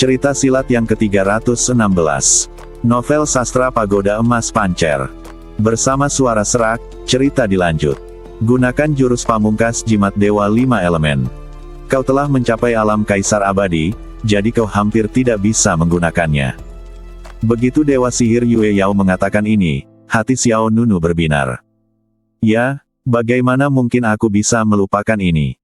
Cerita silat yang ke-316. Novel sastra Pagoda Emas Pancer. Bersama suara serak, cerita dilanjut. Gunakan jurus pamungkas jimat dewa 5 elemen. Kau telah mencapai alam kaisar abadi, jadi kau hampir tidak bisa menggunakannya. Begitu dewa sihir Yue Yao mengatakan ini, hati Xiao Nunu berbinar. Ya, bagaimana mungkin aku bisa melupakan ini?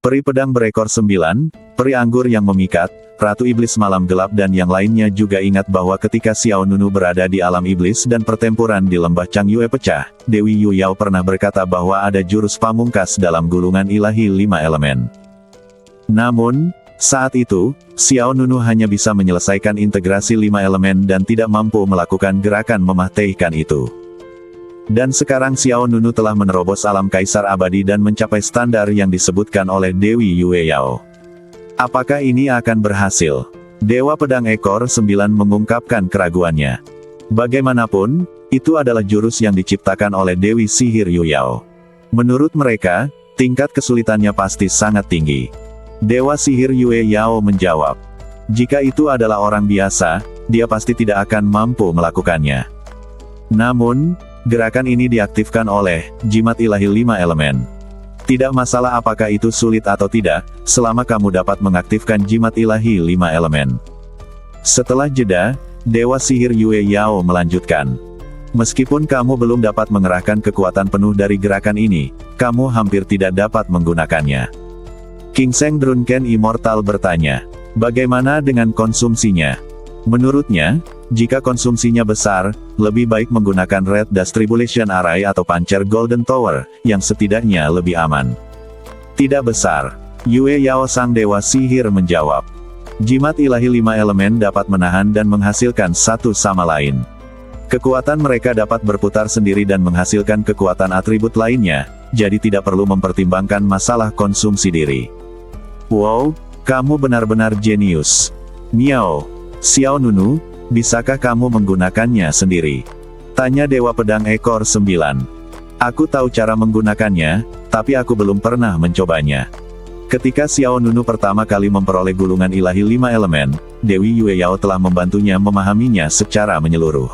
Peri pedang berekor 9, peri anggur yang memikat, Ratu Iblis Malam Gelap dan yang lainnya juga ingat bahwa ketika Xiao Nunu berada di alam iblis dan pertempuran di lembah Changyue pecah, Dewi Yu Yao pernah berkata bahwa ada jurus pamungkas dalam gulungan ilahi 5 elemen. Namun, saat itu, Xiao Nunu hanya bisa menyelesaikan integrasi 5 elemen dan tidak mampu melakukan gerakan memahteihkan itu. Dan sekarang Xiao Nunu telah menerobos alam kaisar abadi dan mencapai standar yang disebutkan oleh Dewi Yue Yao. Apakah ini akan berhasil? Dewa Pedang Ekor 9 mengungkapkan keraguannya. Bagaimanapun, itu adalah jurus yang diciptakan oleh Dewi Sihir Yu Yao. Menurut mereka, tingkat kesulitannya pasti sangat tinggi. Dewa Sihir Yue Yao menjawab, jika itu adalah orang biasa, dia pasti tidak akan mampu melakukannya. Namun, gerakan ini diaktifkan oleh jimat ilahi 5 elemen. Tidak masalah apakah itu sulit atau tidak, selama kamu dapat mengaktifkan jimat ilahi 5 elemen. Setelah jeda, Dewa Sihir Yue Yao melanjutkan. Meskipun kamu belum dapat mengerahkan kekuatan penuh dari gerakan ini, kamu hampir tidak dapat menggunakannya. King Seng Drunken Immortal bertanya, bagaimana dengan konsumsinya? Menurutnya, jika konsumsinya besar, lebih baik menggunakan Red Dust Tribulation Array atau Pancer Golden Tower, yang setidaknya lebih aman. Tidak besar. Yue Yao Sang Dewa Sihir menjawab. Jimat ilahi 5 elemen dapat menahan dan menghasilkan satu sama lain. Kekuatan mereka dapat berputar sendiri dan menghasilkan kekuatan atribut lainnya, jadi tidak perlu mempertimbangkan masalah konsumsi diri. Wow, kamu benar-benar jenius. Miao. Xiao Nunu, bisakah kamu menggunakannya sendiri? Tanya Dewa Pedang Ekor 9. Aku tahu cara menggunakannya, tapi aku belum pernah mencobanya. Ketika Xiao Nunu pertama kali memperoleh gulungan ilahi 5 elemen, Dewi Yue Yao telah membantunya memahaminya secara menyeluruh.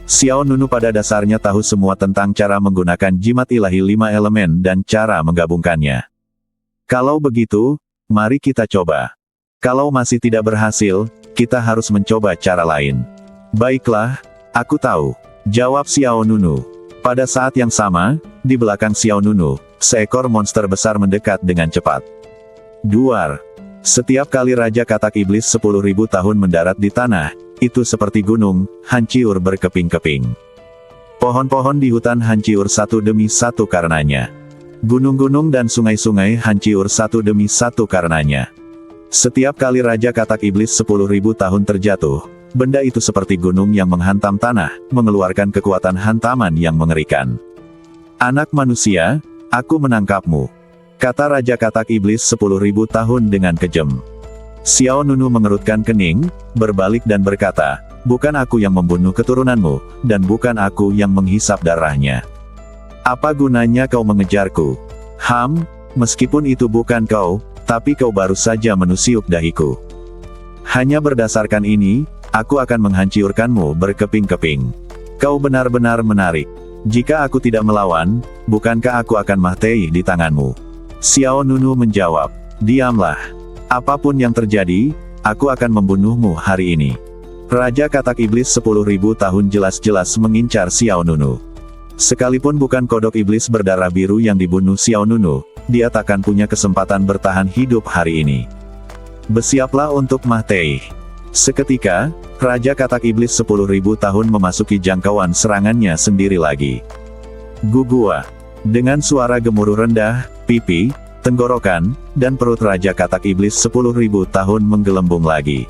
Xiao Nunu pada dasarnya tahu semua tentang cara menggunakan jimat ilahi 5 elemen dan cara menggabungkannya. Kalau begitu, mari kita coba. Kalau masih tidak berhasil, kita harus mencoba cara lain. Baiklah, aku tahu, jawab Xiao Nunu. Pada saat yang sama, di belakang Xiao Nunu, seekor monster besar mendekat dengan cepat. Duar. Setiap kali Raja Katak Iblis 10.000 tahun mendarat di tanah, itu seperti gunung, hancur berkeping-keping. Pohon-pohon di hutan hancur satu demi satu karenanya. Gunung-gunung dan sungai-sungai hancur satu demi satu karenanya. Setiap kali Raja Katak Iblis 10.000 tahun terjatuh, benda itu seperti gunung yang menghantam tanah, mengeluarkan kekuatan hantaman yang mengerikan. Anak manusia, aku menangkapmu, kata Raja Katak Iblis 10.000 tahun dengan kejam. Xiao Nunu mengerutkan kening, berbalik dan berkata, bukan aku yang membunuh keturunanmu, dan bukan aku yang menghisap darahnya. Apa gunanya kau mengejarku? Meskipun itu bukan kau, tapi kau baru saja menusuk dahiku. Hanya berdasarkan ini, aku akan menghancurkanmu berkeping-keping. Kau benar-benar menarik. Jika aku tidak melawan, bukankah aku akan mati di tanganmu? Xiao Nunu menjawab, diamlah. Apapun yang terjadi, aku akan membunuhmu hari ini. Raja Katak Iblis 10.000 tahun jelas-jelas mengincar Xiao Nunu. Sekalipun bukan kodok iblis berdarah biru yang dibunuh Xiao Nunu, dia takkan punya kesempatan bertahan hidup hari ini. Bersiaplah untuk mati. Seketika, Raja Katak Iblis 10.000 tahun memasuki jangkauan serangannya sendiri lagi. Gugua. Dengan suara gemuruh rendah, pipi, tenggorokan, dan perut Raja Katak Iblis 10.000 tahun menggelembung lagi.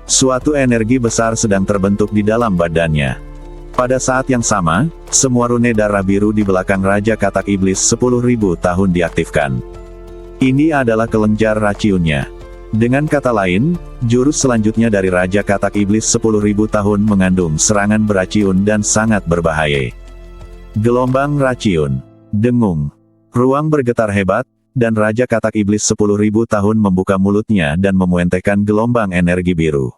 Suatu energi besar sedang terbentuk di dalam badannya. Pada saat yang sama, semua rune darah biru di belakang Raja Katak Iblis 10.000 tahun diaktifkan. Ini adalah kelenjar racunnya. Dengan kata lain, jurus selanjutnya dari Raja Katak Iblis 10.000 tahun mengandung serangan beracun dan sangat berbahaya. Gelombang racun. Dengung. Ruang bergetar hebat, dan Raja Katak Iblis 10.000 tahun membuka mulutnya dan memuentehkan gelombang energi biru.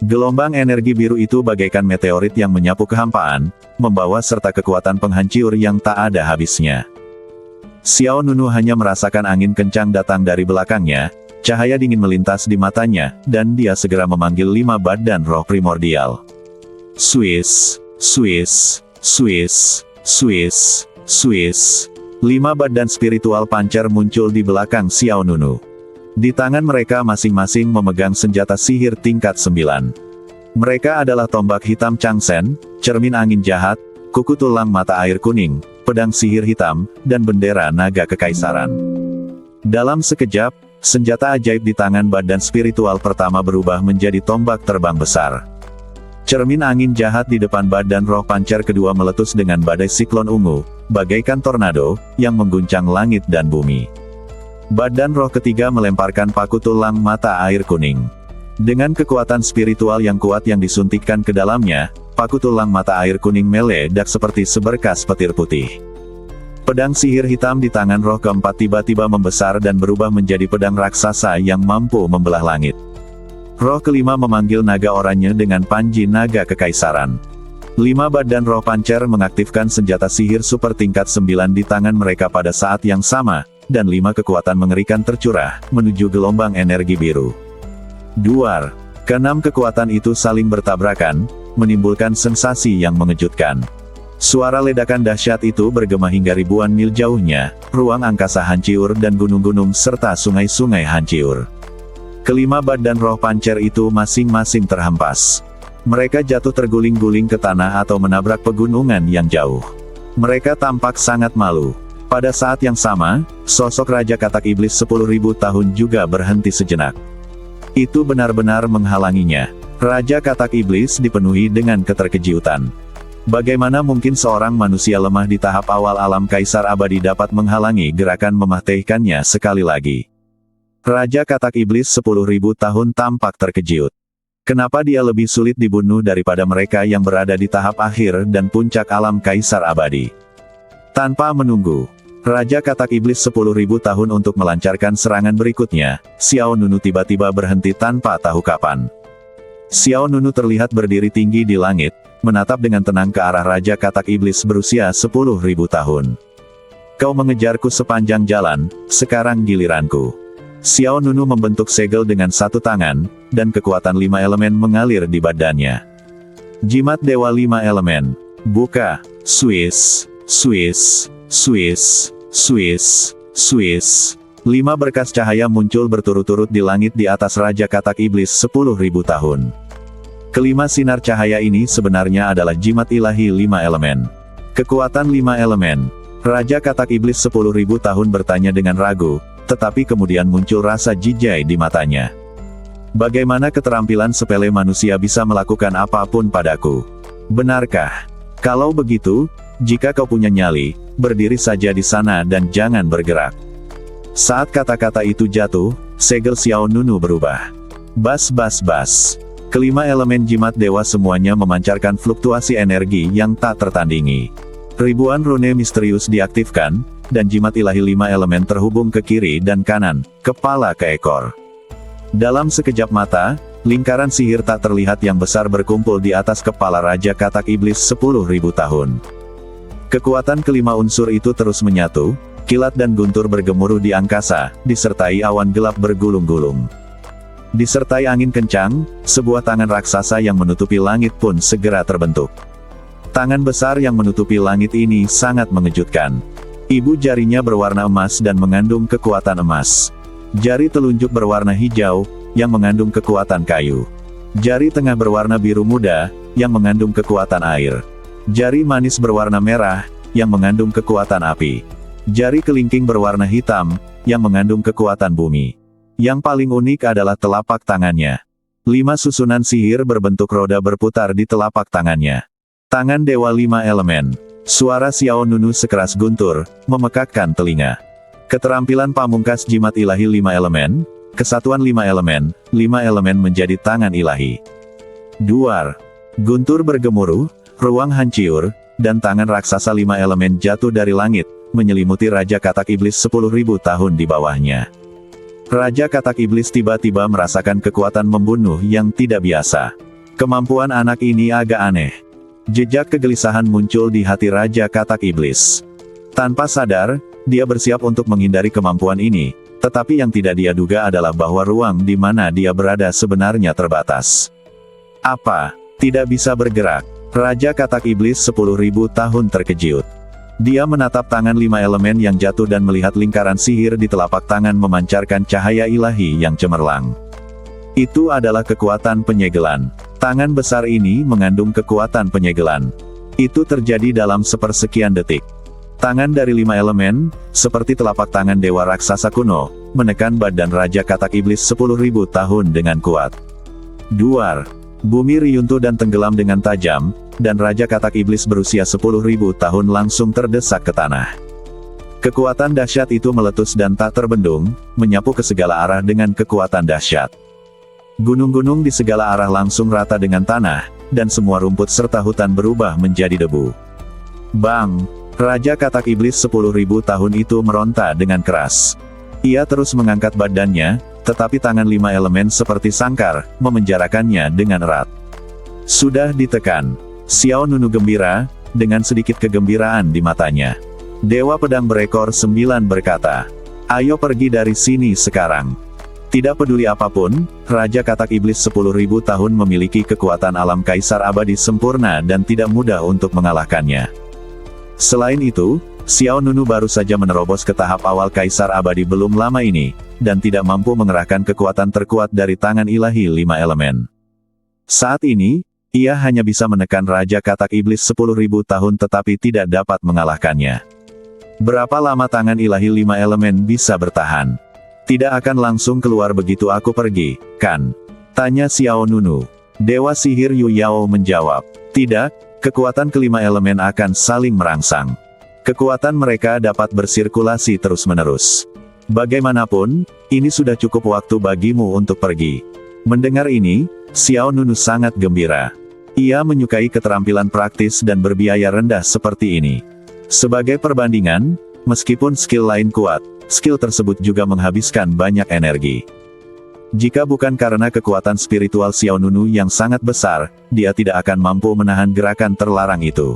Gelombang energi biru itu bagaikan meteorit yang menyapu kehampaan, membawa serta kekuatan penghancur yang tak ada habisnya. Xiao Nunu hanya merasakan angin kencang datang dari belakangnya, cahaya dingin melintas di matanya, dan dia segera memanggil 5 badan roh primordial. Swiss, Swiss, Swiss, Swiss, Swiss. 5 badan spiritual pancer muncul di belakang Xiao Nunu. Di tangan mereka masing-masing memegang senjata sihir tingkat 9. Mereka adalah tombak hitam Changsen, cermin angin jahat, kuku tulang mata air kuning, pedang sihir hitam, dan bendera naga kekaisaran. Dalam sekejap, senjata ajaib di tangan badan spiritual pertama berubah menjadi tombak terbang besar. Cermin angin jahat di depan badan roh pancer kedua meletus dengan badai siklon ungu, bagaikan tornado, yang mengguncang langit dan bumi. Badan roh ketiga melemparkan paku tulang mata air kuning. Dengan kekuatan spiritual yang kuat yang disuntikkan ke dalamnya, paku tulang mata air kuning meledak seperti seberkas petir putih. Pedang sihir hitam di tangan roh keempat tiba-tiba membesar dan berubah menjadi pedang raksasa yang mampu membelah langit. Roh kelima memanggil naga oranye dengan panji naga kekaisaran. 5 badan roh pancer mengaktifkan senjata sihir super tingkat 9 di tangan mereka pada saat yang sama, dan 5 kekuatan mengerikan tercurah, menuju gelombang energi biru. Duar. Keenam kekuatan itu saling bertabrakan, menimbulkan sensasi yang mengejutkan. Suara ledakan dahsyat itu bergema hingga ribuan mil jauhnya, ruang angkasa hancur dan gunung-gunung serta sungai-sungai hancur. Kelima badan roh pancer itu masing-masing terhempas. Mereka jatuh terguling-guling ke tanah atau menabrak pegunungan yang jauh. Mereka tampak sangat malu. Pada saat yang sama, sosok Raja Katak Iblis 10.000 tahun juga berhenti sejenak. Itu benar-benar menghalanginya. Raja Katak Iblis dipenuhi dengan keterkejutan. Bagaimana mungkin seorang manusia lemah di tahap awal alam Kaisar Abadi dapat menghalangi gerakan memahtekkannya sekali lagi? Raja Katak Iblis 10.000 tahun tampak terkejut. Kenapa dia lebih sulit dibunuh daripada mereka yang berada di tahap akhir dan puncak alam Kaisar Abadi? Tanpa menunggu Raja Katak Iblis 10.000 tahun untuk melancarkan serangan berikutnya, Xiao Nunu tiba-tiba berhenti tanpa tahu kapan. Xiao Nunu terlihat berdiri tinggi di langit, menatap dengan tenang ke arah Raja Katak Iblis berusia 10.000 tahun. Kau mengejarku sepanjang jalan, sekarang giliranku. Xiao Nunu membentuk segel dengan satu tangan, dan kekuatan 5 elemen mengalir di badannya. Jimat Dewa 5 Elemen. Buka. Swiss, Swiss, Swiss, Swiss, Swiss. 5 berkas cahaya muncul berturut-turut di langit di atas Raja Katak Iblis 10.000 tahun. Kelima sinar cahaya ini sebenarnya adalah jimat ilahi 5 elemen. Kekuatan 5 elemen. Raja Katak Iblis 10.000 tahun bertanya dengan ragu, tetapi kemudian muncul rasa jijai di matanya. Bagaimana keterampilan sepele manusia bisa melakukan apapun padaku? Benarkah? Kalau begitu, jika kau punya nyali, berdiri saja di sana dan jangan bergerak. Saat kata-kata itu jatuh, segel Xiao Nunu berubah. Bas bas bas. Kelima elemen jimat dewa semuanya memancarkan fluktuasi energi yang tak tertandingi. Ribuan rune misterius diaktifkan, dan jimat ilahi 5 elemen terhubung ke kiri dan kanan, kepala ke ekor. Dalam sekejap mata, lingkaran sihir tak terlihat yang besar berkumpul di atas kepala Raja Katak Iblis 10.000 tahun. Kekuatan kelima unsur itu terus menyatu, kilat dan guntur bergemuruh di angkasa, disertai awan gelap bergulung-gulung. Disertai angin kencang, sebuah tangan raksasa yang menutupi langit pun segera terbentuk. Tangan besar yang menutupi langit ini sangat mengejutkan. Ibu jarinya berwarna emas dan mengandung kekuatan emas. Jari telunjuk berwarna hijau, yang mengandung kekuatan kayu. Jari tengah berwarna biru muda, yang mengandung kekuatan air. Jari manis berwarna merah, yang mengandung kekuatan api. Jari kelingking berwarna hitam, yang mengandung kekuatan bumi. Yang paling unik adalah telapak tangannya. 5 susunan sihir berbentuk roda berputar di telapak tangannya. Tangan Dewa 5 Elemen. Suara Xiao Nunu sekeras guntur, memekakkan telinga. Keterampilan pamungkas jimat ilahi 5 elemen, kesatuan 5 elemen menjadi tangan ilahi. Duar. Guntur bergemuruh, ruang hancur, dan tangan raksasa 5 elemen jatuh dari langit, menyelimuti Raja Katak Iblis 10.000 tahun di bawahnya. Raja Katak Iblis tiba-tiba merasakan kekuatan membunuh yang tidak biasa. Kemampuan anak ini agak aneh. Jejak kegelisahan muncul di hati Raja Katak Iblis. Tanpa sadar, dia bersiap untuk menghindari kemampuan ini, tetapi yang tidak dia duga adalah bahwa ruang di mana dia berada sebenarnya terbatas. Apa? Tidak bisa bergerak. Raja Katak Iblis 10.000 tahun terkejut. Dia menatap tangan 5 elemen yang jatuh dan melihat lingkaran sihir di telapak tangan memancarkan cahaya ilahi yang cemerlang. Itu adalah kekuatan penyegelan. Tangan besar ini mengandung kekuatan penyegelan. Itu terjadi dalam sepersekian detik. Tangan dari 5 elemen, seperti telapak tangan dewa raksasa kuno, menekan badan Raja Katak Iblis 10.000 tahun dengan kuat. Duar. Bumi riyuntuh dan tenggelam dengan tajam, dan Raja Katak Iblis berusia 10.000 tahun langsung terdesak ke tanah. Kekuatan dahsyat itu meletus dan tak terbendung, menyapu ke segala arah dengan kekuatan dahsyat. Gunung-gunung di segala arah langsung rata dengan tanah, dan semua rumput serta hutan berubah menjadi debu. Bang! Raja Katak Iblis 10.000 tahun itu meronta dengan keras. Ia terus mengangkat badannya, tetapi tangan 5 elemen seperti sangkar, memenjarakannya dengan erat. Sudah ditekan. Xiao Nunu gembira, dengan sedikit kegembiraan di matanya. Dewa Pedang Berekor 9 berkata, "Ayo pergi dari sini sekarang." Tidak peduli apapun, Raja Katak Iblis 10.000 tahun memiliki kekuatan alam kaisar abadi sempurna dan tidak mudah untuk mengalahkannya. Selain itu, Xiao Nunu baru saja menerobos ke tahap awal kaisar abadi belum lama ini, dan tidak mampu mengerahkan kekuatan terkuat dari tangan ilahi 5 elemen. Saat ini, ia hanya bisa menekan Raja Katak Iblis 10.000 tahun tetapi tidak dapat mengalahkannya. Berapa lama tangan ilahi 5 elemen bisa bertahan? Tidak akan langsung keluar begitu aku pergi, kan? Tanya Xiao Nunu. Dewa sihir Yu Yao menjawab. Tidak, kekuatan kelima elemen akan saling merangsang. Kekuatan mereka dapat bersirkulasi terus-menerus. Bagaimanapun, ini sudah cukup waktu bagimu untuk pergi. Mendengar ini, Xiao Nunu sangat gembira. Ia menyukai keterampilan praktis dan berbiaya rendah seperti ini. Sebagai perbandingan, meskipun skill lain kuat, skill tersebut juga menghabiskan banyak energi. Jika bukan karena kekuatan spiritual Xiao Nunu yang sangat besar, dia tidak akan mampu menahan gerakan terlarang itu.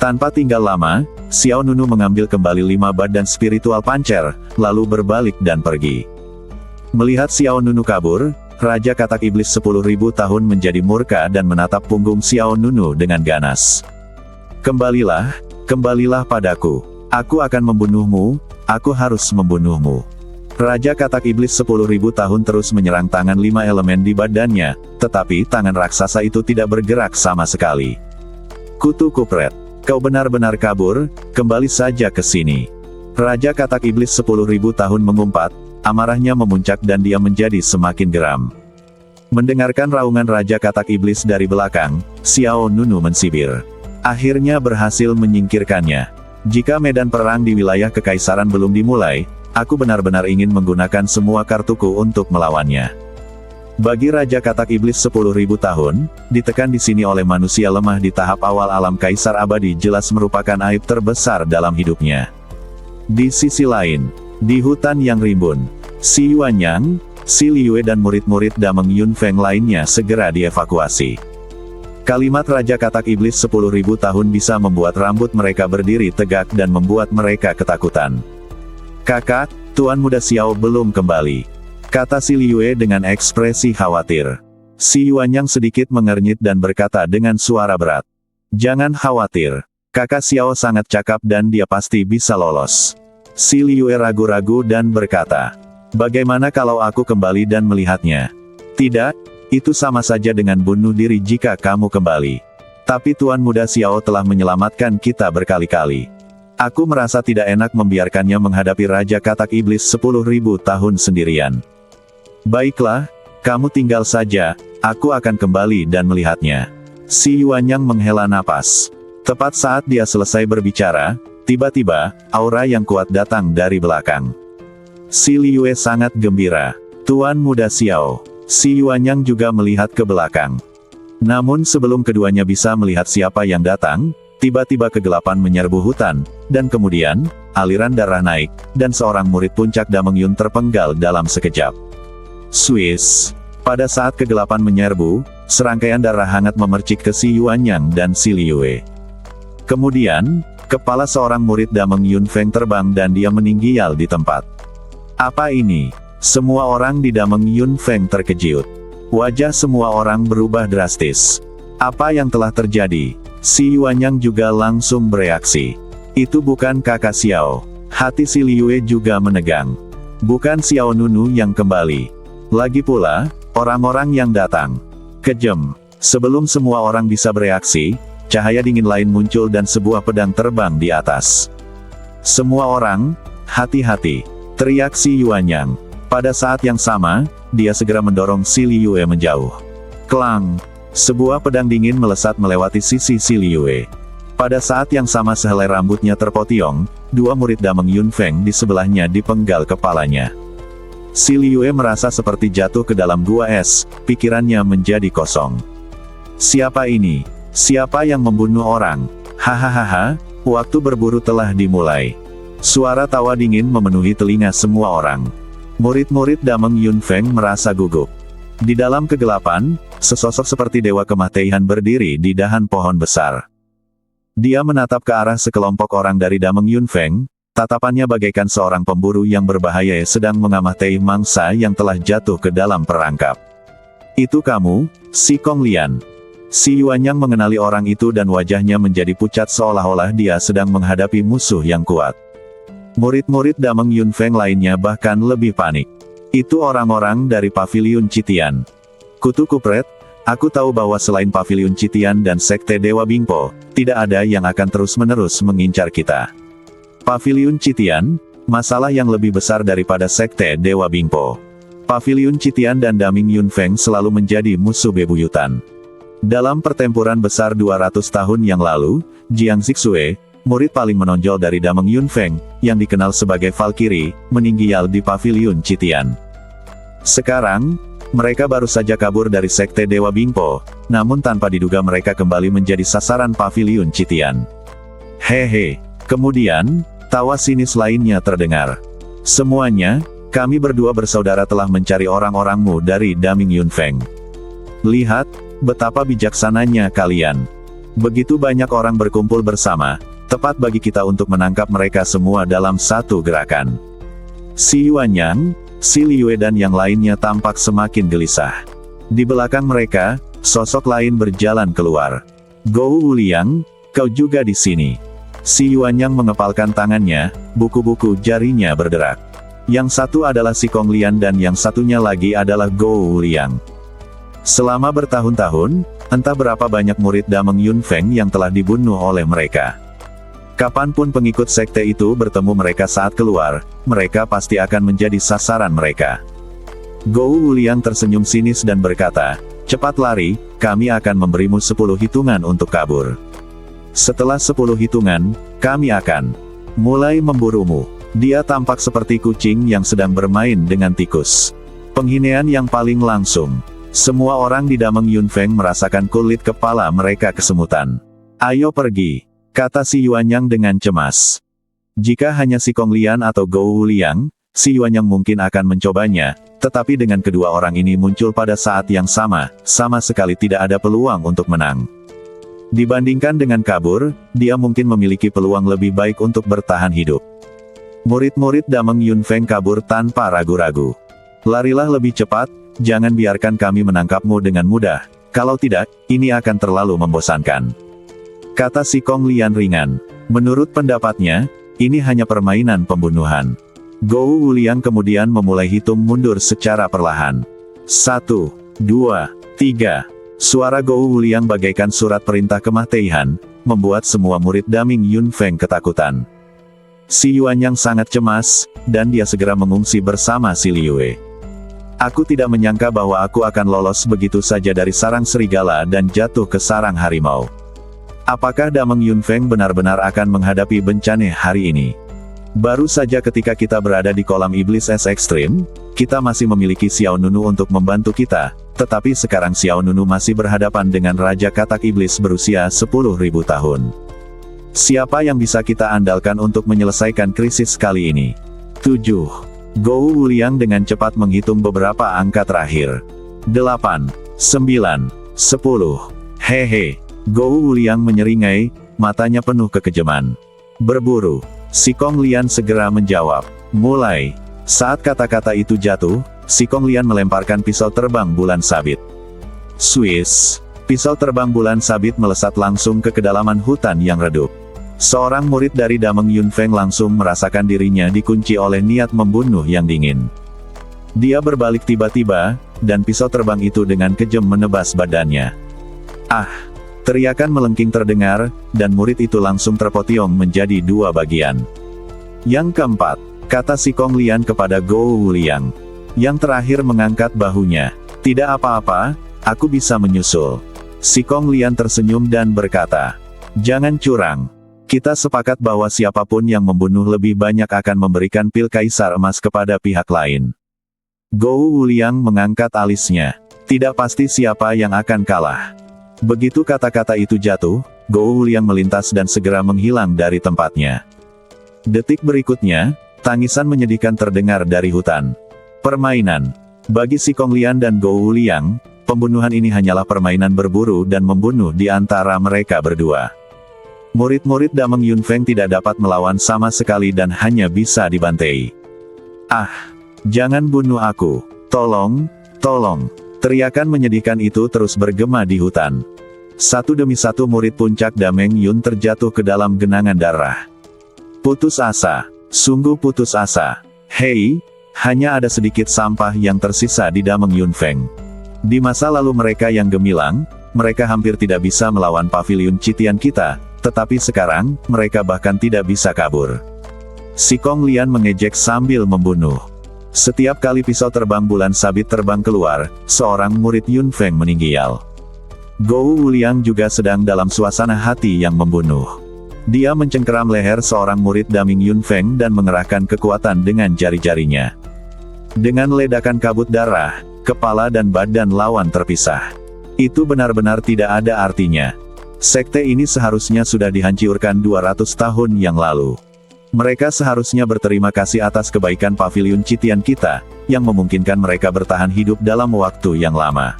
Tanpa tinggal lama, Xiao Nunu mengambil kembali 5 badan spiritual pancer, lalu berbalik dan pergi. Melihat Xiao Nunu kabur, Raja Katak Iblis 10.000 tahun menjadi murka dan menatap punggung Xiao Nunu dengan ganas. Kembalilah padaku. Aku akan membunuhmu, aku harus membunuhmu. Raja Katak Iblis 10.000 tahun terus menyerang tangan 5 elemen di badannya, tetapi tangan raksasa itu tidak bergerak sama sekali. Kutu kupret, kau benar-benar kabur, kembali saja ke sini. Raja Katak Iblis 10.000 tahun mengumpat, amarahnya memuncak dan dia menjadi semakin geram. Mendengarkan raungan Raja Katak Iblis dari belakang, Xiao Nunu mensibir. Akhirnya berhasil menyingkirkannya. Jika medan perang di wilayah kekaisaran belum dimulai, aku benar-benar ingin menggunakan semua kartuku untuk melawannya. Bagi Raja Katak Iblis 10.000 tahun, ditekan di sini oleh manusia lemah di tahap awal alam kaisar abadi jelas merupakan aib terbesar dalam hidupnya. Di sisi lain, di hutan yang rimbun, Si Yuanyang, Si Liyue dan murid-murid Dameng Yunfeng lainnya segera dievakuasi. Kalimat Raja Katak Iblis 10.000 tahun bisa membuat rambut mereka berdiri tegak dan membuat mereka ketakutan. "Kakak, Tuan Muda Xiao belum kembali," kata Si Liyue dengan ekspresi khawatir. Si Yuanyang sedikit mengernyit dan berkata dengan suara berat. "Jangan khawatir. Kakak Xiao sangat cakap dan dia pasti bisa lolos." Si Liyue ragu-ragu dan berkata, "Bagaimana kalau aku kembali dan melihatnya?" "Tidak. Itu sama saja dengan bunuh diri jika kamu kembali. Tapi Tuan Muda Xiao telah menyelamatkan kita berkali-kali. Aku merasa tidak enak membiarkannya menghadapi Raja Katak Iblis 10.000 tahun sendirian." "Baiklah, kamu tinggal saja, aku akan kembali dan melihatnya." Si Yuanyang menghela napas. Tepat saat dia selesai berbicara, tiba-tiba, aura yang kuat datang dari belakang. Si Liyue sangat gembira. "Tuan Muda Xiao." Si Yuanyang juga melihat ke belakang. Namun sebelum keduanya bisa melihat siapa yang datang, tiba-tiba kegelapan menyerbu hutan, dan kemudian, aliran darah naik, dan seorang murid puncak Dameng Yun terpenggal dalam sekejap. Swiss. Pada saat kegelapan menyerbu, serangkaian darah hangat memercik ke si Yuanyang dan si Liyue. Kemudian, kepala seorang murid Dameng Yun Feng terbang dan dia meninggial di tempat. Apa ini? Semua orang di Dameng Yun Feng terkejut. Wajah semua orang berubah drastis. Apa yang telah terjadi? Si Yuanyang juga langsung bereaksi. Itu bukan kakak Xiao. Hati si Liyue juga menegang. Bukan Xiao Nunu yang kembali. Lagi pula, orang-orang yang datang. Kejam. Sebelum semua orang bisa bereaksi, cahaya dingin lain muncul dan sebuah pedang terbang di atas. Semua orang, hati-hati, teriak si Yuanyang. Pada saat yang sama, dia segera mendorong si Liyue menjauh. Klang! Sebuah pedang dingin melesat melewati sisi si Liyue. Pada saat yang sama sehelai rambutnya terpotiong, dua murid Dameng Yun Feng di sebelahnya dipenggal kepalanya. Si Liyue merasa seperti jatuh ke dalam gua es, pikirannya menjadi kosong. Siapa ini? Siapa yang membunuh orang? Hahaha, waktu berburu telah dimulai. Suara tawa dingin memenuhi telinga semua orang. Murid-murid Dameng Yun Feng merasa gugup. Di dalam kegelapan, sesosok seperti dewa kematian berdiri di dahan pohon besar. Dia menatap ke arah sekelompok orang dari Dameng Yun Feng, tatapannya bagaikan seorang pemburu yang berbahaya sedang mengamati mangsa yang telah jatuh ke dalam perangkap. Itu kamu, Si Kong Lian. Si Yuanyang mengenali orang itu dan wajahnya menjadi pucat seolah-olah dia sedang menghadapi musuh yang kuat. Murid-murid Dameng Yun Feng lainnya bahkan lebih panik. Itu orang-orang dari Paviliun Citian. Kutu kupret, aku tahu bahwa selain Paviliun Citian dan Sekte Dewa Bingpo, tidak ada yang akan terus-menerus mengincar kita. Paviliun Citian, masalah yang lebih besar daripada Sekte Dewa Bingpo. Paviliun Citian dan Dameng Yun Feng selalu menjadi musuh bebuyutan. Dalam pertempuran besar 200 tahun yang lalu, Jiang Zixue, murid paling menonjol dari Dameng Yun Feng, yang dikenal sebagai Valkyrie, meninggal di Paviliun Citian. Sekarang, mereka baru saja kabur dari Sekte Dewa Bingpo, namun tanpa diduga mereka kembali menjadi sasaran Paviliun Citian. Hehe. Kemudian, tawa sinis lainnya terdengar. Semuanya, kami berdua bersaudara telah mencari orang-orangmu dari Dameng Yun Feng. Lihat, betapa bijaksananya kalian. Begitu banyak orang berkumpul bersama, tepat bagi kita untuk menangkap mereka semua dalam satu gerakan. Si Yuanyang, si Liyue dan yang lainnya tampak semakin gelisah. Di belakang mereka, sosok lain berjalan keluar. Gou Wuliang, kau juga di sini. Si Yuanyang mengepalkan tangannya, buku-buku jarinya berderak. Yang satu adalah si Kong Lian dan yang satunya lagi adalah Gou Wuliang. Selama bertahun-tahun, entah berapa banyak murid Dameng Yun Feng yang telah dibunuh oleh mereka. Kapanpun pengikut sekte itu bertemu mereka saat keluar, mereka pasti akan menjadi sasaran mereka. Gou Wuliang tersenyum sinis dan berkata, cepat lari, kami akan memberimu 10 hitungan untuk kabur. Setelah 10 hitungan, kami akan mulai memburumu. Dia tampak seperti kucing yang sedang bermain dengan tikus. Penghinaan yang paling langsung. Semua orang di Dameng Yun Feng merasakan kulit kepala mereka kesemutan. Ayo pergi, kata si Yuanyang dengan cemas. Jika hanya si Kong Lian atau Gou Wuliang, si Yuanyang mungkin akan mencobanya, tetapi dengan kedua orang ini muncul pada saat yang sama sekali tidak ada peluang untuk menang. Dibandingkan dengan kabur, dia mungkin memiliki peluang lebih baik untuk bertahan hidup. Murid-murid Dameng Yun Feng kabur tanpa ragu-ragu. Larilah lebih cepat, jangan biarkan kami menangkapmu dengan mudah, kalau tidak, ini akan terlalu membosankan. Kata si Kong Lian ringan. Menurut pendapatnya, ini hanya permainan pembunuhan. Gou Wuliang kemudian memulai hitung mundur secara perlahan. 1, 2, 3. Suara Gou Wuliang bagaikan surat perintah kematian, membuat semua murid Dameng Yun Feng ketakutan. Si Yuanyang sangat cemas, dan dia segera mengungsi bersama si Liyue. Aku tidak menyangka bahwa aku akan lolos begitu saja dari sarang serigala dan jatuh ke sarang harimau. Apakah Dameng Yun Feng benar-benar akan menghadapi bencana hari ini? Baru saja ketika kita berada di kolam iblis es ekstrim, kita masih memiliki Xiao Nunu untuk membantu kita, tetapi sekarang Xiao Nunu masih berhadapan dengan Raja Katak Iblis berusia 10.000 tahun. Siapa yang bisa kita andalkan untuk menyelesaikan krisis kali ini? 7. Gou Wuliang dengan cepat menghitung beberapa angka terakhir. 8, 9, 10. Hehe. Gou Wuliang menyeringai, matanya penuh kekejaman. Berburu. Si Kong Lian segera menjawab. Mulai. Saat kata-kata itu jatuh, si Kong Lian melemparkan pisau terbang bulan sabit. Swiss. Pisau terbang bulan sabit melesat langsung ke kedalaman hutan yang redup. Seorang murid dari Dameng Yunfeng langsung merasakan dirinya dikunci oleh niat membunuh yang dingin. Dia berbalik tiba-tiba, dan pisau terbang itu dengan kejam menebas badannya. Ah! Teriakan melengking terdengar, dan murid itu langsung terpotiong menjadi dua bagian. Yang keempat, kata si Kong Lian kepada Gou Wuliang. Yang terakhir mengangkat bahunya. Tidak apa-apa, aku bisa menyusul. Si Kong Lian tersenyum dan berkata, jangan curang. Kita sepakat bahwa siapapun yang membunuh lebih banyak akan memberikan pil kaisar emas kepada pihak lain. Gou Wuliang mengangkat alisnya. Tidak pasti siapa yang akan kalah. Begitu kata-kata itu jatuh, Gou Wuliang melintas dan segera menghilang dari tempatnya. Detik berikutnya, tangisan menyedihkan terdengar dari hutan. Permainan. Bagi si Kong Lian dan Gou Wuliang, pembunuhan ini hanyalah permainan berburu dan membunuh di antara mereka berdua. Murid-murid Dameng Yunfeng tidak dapat melawan sama sekali dan hanya bisa dibantai. Ah! Jangan bunuh aku. Tolong, tolong. Teriakan menyedihkan itu terus bergema di hutan. Satu demi satu murid puncak Dameng Yun terjatuh ke dalam genangan darah. Putus asa. Sungguh putus asa. Hei, hanya ada sedikit sampah yang tersisa di Dameng Yunfeng. Di masa lalu mereka yang gemilang, mereka hampir tidak bisa melawan paviliun Citian kita, tetapi sekarang, mereka bahkan tidak bisa kabur. Si Kong Lian mengejek sambil membunuh. Setiap kali pisau terbang bulan sabit terbang keluar, seorang murid Yunfeng meninggal. Gou Wuliang juga sedang dalam suasana hati yang membunuh. Dia mencengkeram leher seorang murid Dameng Yunfeng dan mengerahkan kekuatan dengan jari-jarinya. Dengan ledakan kabut darah, kepala dan badan lawan terpisah. Itu benar-benar tidak ada artinya. Sekte ini seharusnya sudah dihancurkan 200 tahun yang lalu. Mereka seharusnya berterima kasih atas kebaikan paviliun Citian kita, yang memungkinkan mereka bertahan hidup dalam waktu yang lama.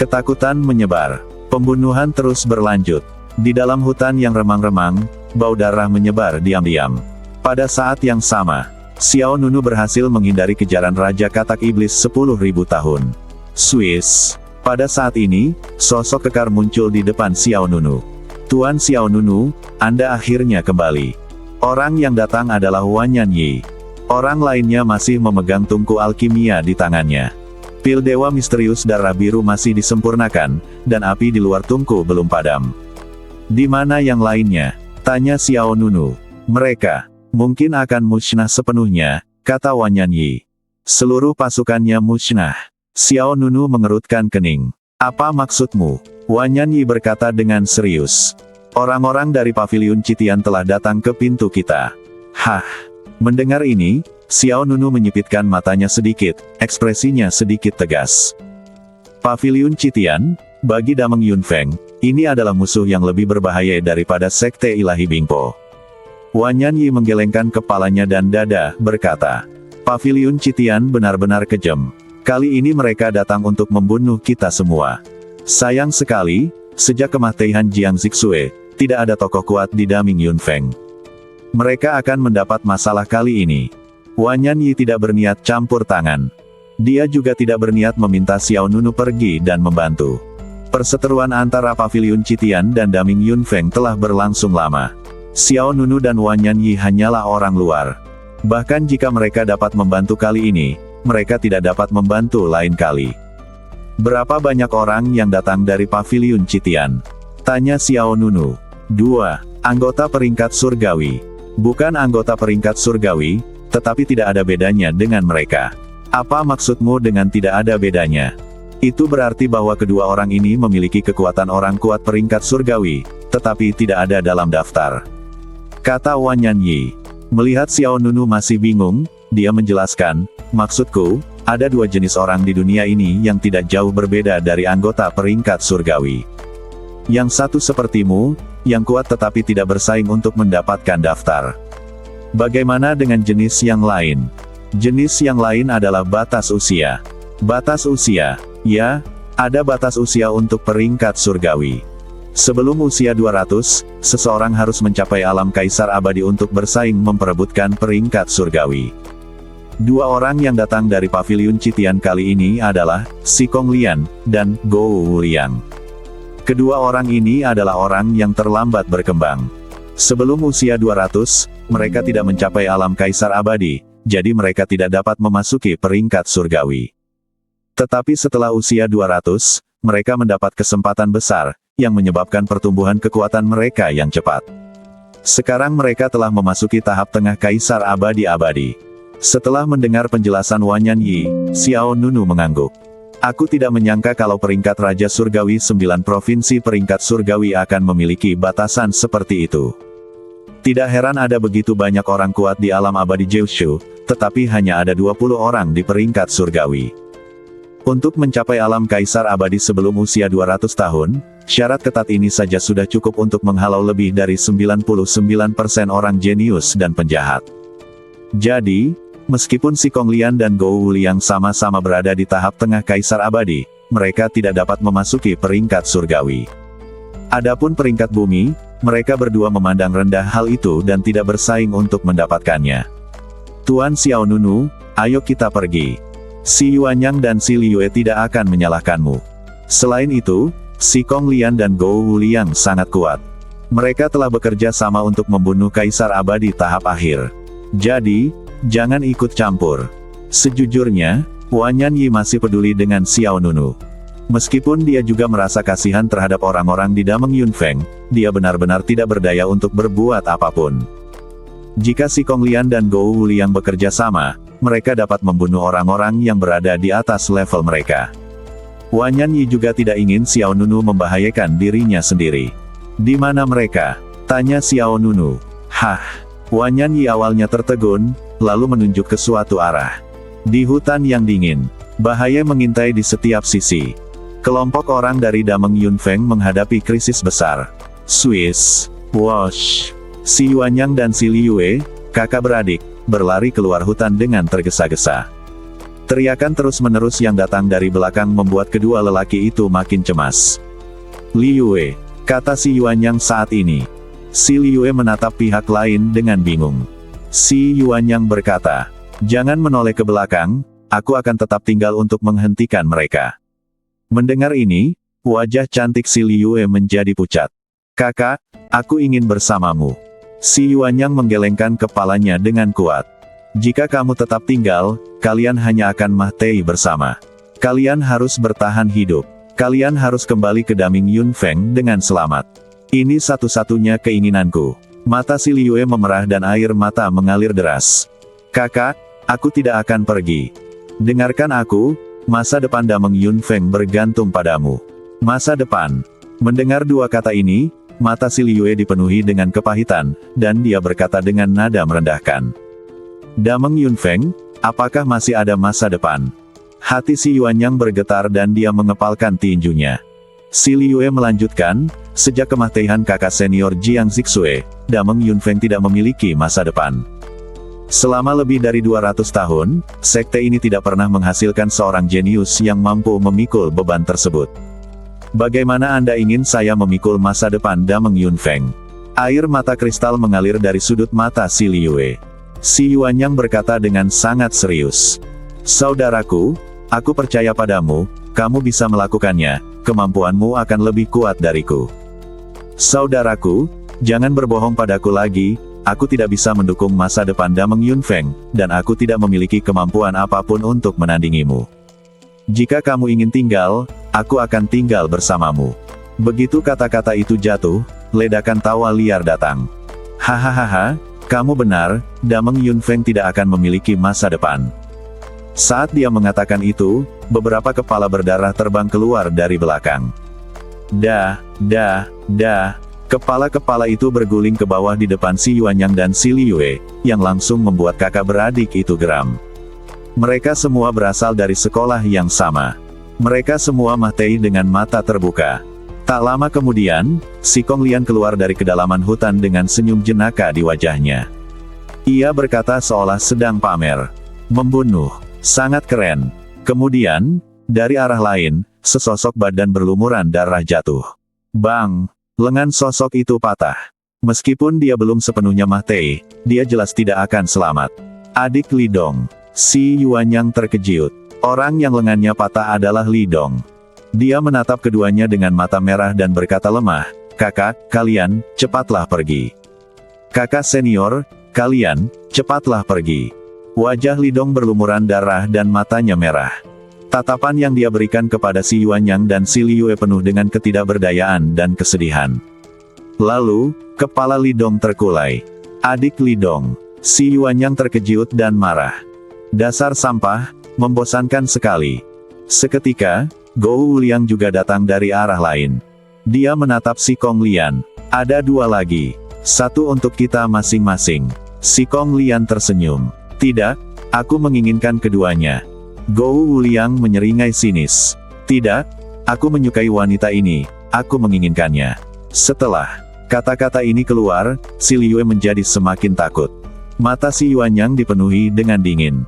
Ketakutan menyebar. Pembunuhan terus berlanjut. Di dalam hutan yang remang-remang, bau darah menyebar diam-diam. Pada saat yang sama, Xiao Nunu berhasil menghindari kejaran Raja Katak Iblis 10.000 tahun. Swiss. Pada saat ini, sosok kekar muncul di depan Xiao Nunu. Tuan Xiao Nunu, Anda akhirnya kembali. Orang yang datang adalah Wanyan Yi. Orang lainnya masih memegang tungku alkimia di tangannya. Pil dewa misterius darah biru masih disempurnakan, dan api di luar tungku belum padam. Di mana yang lainnya? Tanya Xiao Nunu. Mereka mungkin akan musnah sepenuhnya, kata Wanyan Yi. Seluruh pasukannya musnah. Xiao Nunu mengerutkan kening. Apa maksudmu? Wanyan Yi berkata dengan serius. Orang-orang dari paviliun Citian telah datang ke pintu kita. Hah? Mendengar ini, Xiao Nunu menyipitkan matanya sedikit, ekspresinya sedikit tegas. Paviliun Citian, bagi Dameng Yunfeng, ini adalah musuh yang lebih berbahaya daripada Sekte Ilahi Bingpo. Wanyan Yi menggelengkan kepalanya dan dada, berkata, Paviliun Citian benar-benar kejam. Kali ini mereka datang untuk membunuh kita semua. Sayang sekali, sejak kematian Jiang Zixue, tidak ada tokoh kuat di Dameng Yunfeng. Mereka akan mendapat masalah kali ini. Wanyan Yi tidak berniat campur tangan. Dia juga tidak berniat meminta Xiao Nunu pergi dan membantu. Perseteruan antara paviliun Citian dan Dameng Yunfeng telah berlangsung lama. Xiao Nunu dan Wanyan Yi hanyalah orang luar. Bahkan jika mereka dapat membantu kali ini, mereka tidak dapat membantu lain kali. Berapa banyak orang yang datang dari paviliun Citian? Tanya Xiao Nunu. 2. Anggota peringkat surgawi. Bukan anggota peringkat surgawi, tetapi tidak ada bedanya dengan mereka. Apa maksudmu dengan tidak ada bedanya? Itu berarti bahwa kedua orang ini memiliki kekuatan orang kuat peringkat surgawi, tetapi tidak ada dalam daftar. Kata Wanyan Yi. Melihat Xiao Nunu masih bingung, dia menjelaskan, maksudku, ada dua jenis orang di dunia ini yang tidak jauh berbeda dari anggota peringkat surgawi. Yang satu sepertimu, yang kuat tetapi tidak bersaing untuk mendapatkan daftar. Bagaimana dengan jenis yang lain? Jenis yang lain adalah batas usia. Batas usia, ya, ada batas usia untuk peringkat surgawi. Sebelum usia 200, seseorang harus mencapai alam kaisar abadi untuk bersaing memperebutkan peringkat surgawi. Dua orang yang datang dari paviliun Citian kali ini adalah Si Kong Lian dan Gou Wuliang. Kedua orang ini adalah orang yang terlambat berkembang. Sebelum usia 200, mereka tidak mencapai alam kaisar abadi, jadi mereka tidak dapat memasuki peringkat surgawi. Tetapi setelah usia 200, mereka mendapat kesempatan besar, yang menyebabkan pertumbuhan kekuatan mereka yang cepat. Sekarang mereka telah memasuki tahap tengah kaisar abadi-abadi. Setelah mendengar penjelasan Wanyan Yi, Xiao Nunu mengangguk. Aku tidak menyangka kalau peringkat Raja Surgawi 9 provinsi peringkat surgawi akan memiliki batasan seperti itu. Tidak heran ada begitu banyak orang kuat di alam abadi Jiushu, tetapi hanya ada 20 orang di peringkat surgawi. Untuk mencapai alam kaisar abadi sebelum usia 200 tahun, syarat ketat ini saja sudah cukup untuk menghalau lebih dari 99% orang jenius dan penjahat. Jadi, meskipun Si Kong Lian dan Gou Wuliang sama-sama berada di tahap tengah kaisar abadi, mereka tidak dapat memasuki peringkat surgawi. Adapun peringkat bumi, mereka berdua memandang rendah hal itu dan tidak bersaing untuk mendapatkannya. Tuan Xiao Nunu, ayo kita pergi. Si Yuanyang dan Si Liyue tidak akan menyalahkanmu. Selain itu, Si Kong Lian dan Gou Wuliang sangat kuat. Mereka telah bekerja sama untuk membunuh kaisar abadi tahap akhir. Jadi, jangan ikut campur. Sejujurnya, Wanyan Yi masih peduli dengan Xiao Nunu. Meskipun dia juga merasa kasihan terhadap orang-orang di Dameng Yunfeng, dia benar-benar tidak berdaya untuk berbuat apapun. Jika Si Kong Lian dan Gou Wuliang bekerja sama, mereka dapat membunuh orang-orang yang berada di atas level mereka. Wanyan Yi juga tidak ingin Xiao Nunu membahayakan dirinya sendiri. Di mana mereka? Tanya Xiao Nunu. Hah? Wanyan Yi awalnya tertegun, lalu menunjuk ke suatu arah. Di hutan yang dingin, bahaya mengintai di setiap sisi. Kelompok orang dari Dameng Yunfeng menghadapi krisis besar. Swiss, Wosh, Si Yuanyang dan Si Liyue, kakak beradik, berlari keluar hutan dengan tergesa-gesa. Teriakan terus-menerus yang datang dari belakang membuat kedua lelaki itu makin cemas. Liyue, kata Si Yuanyang saat ini. Si Liyue menatap pihak lain dengan bingung. Si Yuanyang berkata, jangan menoleh ke belakang, aku akan tetap tinggal untuk menghentikan mereka. Mendengar ini, wajah cantik Si Liyue menjadi pucat. Kakak, aku ingin bersamamu. Si Yuanyang menggelengkan kepalanya dengan kuat. Jika kamu tetap tinggal, kalian hanya akan mati bersama. Kalian harus bertahan hidup. Kalian harus kembali ke Dameng Yunfeng dengan selamat. Ini satu-satunya keinginanku. Mata Si Liyue memerah dan air mata mengalir deras. Kakak, aku tidak akan pergi. Dengarkan aku, masa depan Dameng Yunfeng bergantung padamu. Masa depan. Mendengar dua kata ini, mata Si Liyue dipenuhi dengan kepahitan, dan dia berkata dengan nada merendahkan. Dameng Yunfeng, apakah masih ada masa depan? Hati Si Yuanyang bergetar dan dia mengepalkan tinjunya. Si Liyue melanjutkan, sejak kematian kakak senior Jiang Zixue, Dameng Yunfeng tidak memiliki masa depan. Selama lebih dari 200 tahun, sekte ini tidak pernah menghasilkan seorang jenius yang mampu memikul beban tersebut. Bagaimana Anda ingin saya memikul masa depan Dameng Yunfeng? Air mata kristal mengalir dari sudut mata Si Liyue. Si Yuanyang berkata dengan sangat serius. Saudaraku, aku percaya padamu, kamu bisa melakukannya, kemampuanmu akan lebih kuat dariku. Saudaraku, jangan berbohong padaku lagi, aku tidak bisa mendukung masa depan Dameng Yunfeng, dan aku tidak memiliki kemampuan apapun untuk menandingimu. Jika kamu ingin tinggal, aku akan tinggal bersamamu. Begitu kata-kata itu jatuh, ledakan tawa liar datang. Hahaha, kamu benar, Dameng Yunfeng tidak akan memiliki masa depan. Saat dia mengatakan itu, beberapa kepala berdarah terbang keluar dari belakang. Kepala-kepala itu berguling ke bawah di depan Si Yuanyang dan Si Liyue, yang langsung membuat kakak beradik itu geram. Mereka semua berasal dari sekolah yang sama. Mereka semua mati dengan mata terbuka. Tak lama kemudian, si Kong Lian keluar dari kedalaman hutan dengan senyum jenaka di wajahnya. Ia berkata seolah sedang pamer. Membunuh. Sangat keren. Kemudian, dari arah lain, sesosok badan berlumuran darah jatuh. Bang! Lengan sosok itu patah. Meskipun dia belum sepenuhnya mati, dia jelas tidak akan selamat. Adik Li Dong. Si Yuanyang terkejut. Orang yang lengannya patah adalah Li Dong. Dia menatap keduanya dengan mata merah dan berkata lemah, "Kakak, kalian, cepatlah pergi. Kakak senior, kalian, cepatlah pergi." Wajah Li Dong berlumuran darah dan matanya merah. Tatapan yang dia berikan kepada si Yuanyang dan si Li Yue penuh dengan ketidakberdayaan dan kesedihan. Lalu, kepala Li Dong terkulai. Adik Li Dong. Si Yuanyang terkejut dan marah. Dasar sampah, membosankan sekali. Seketika, Gou Wuliang juga datang dari arah lain. Dia menatap si Kong Lian. Ada dua lagi. Satu untuk kita masing-masing. Si Kong Lian tersenyum. Tidak, aku menginginkan keduanya. Gou Wuliang menyeringai sinis. Tidak, aku menyukai wanita ini, aku menginginkannya. Setelah kata-kata ini keluar, si Li Yue menjadi semakin takut. Mata si Yuanyang dipenuhi dengan dingin.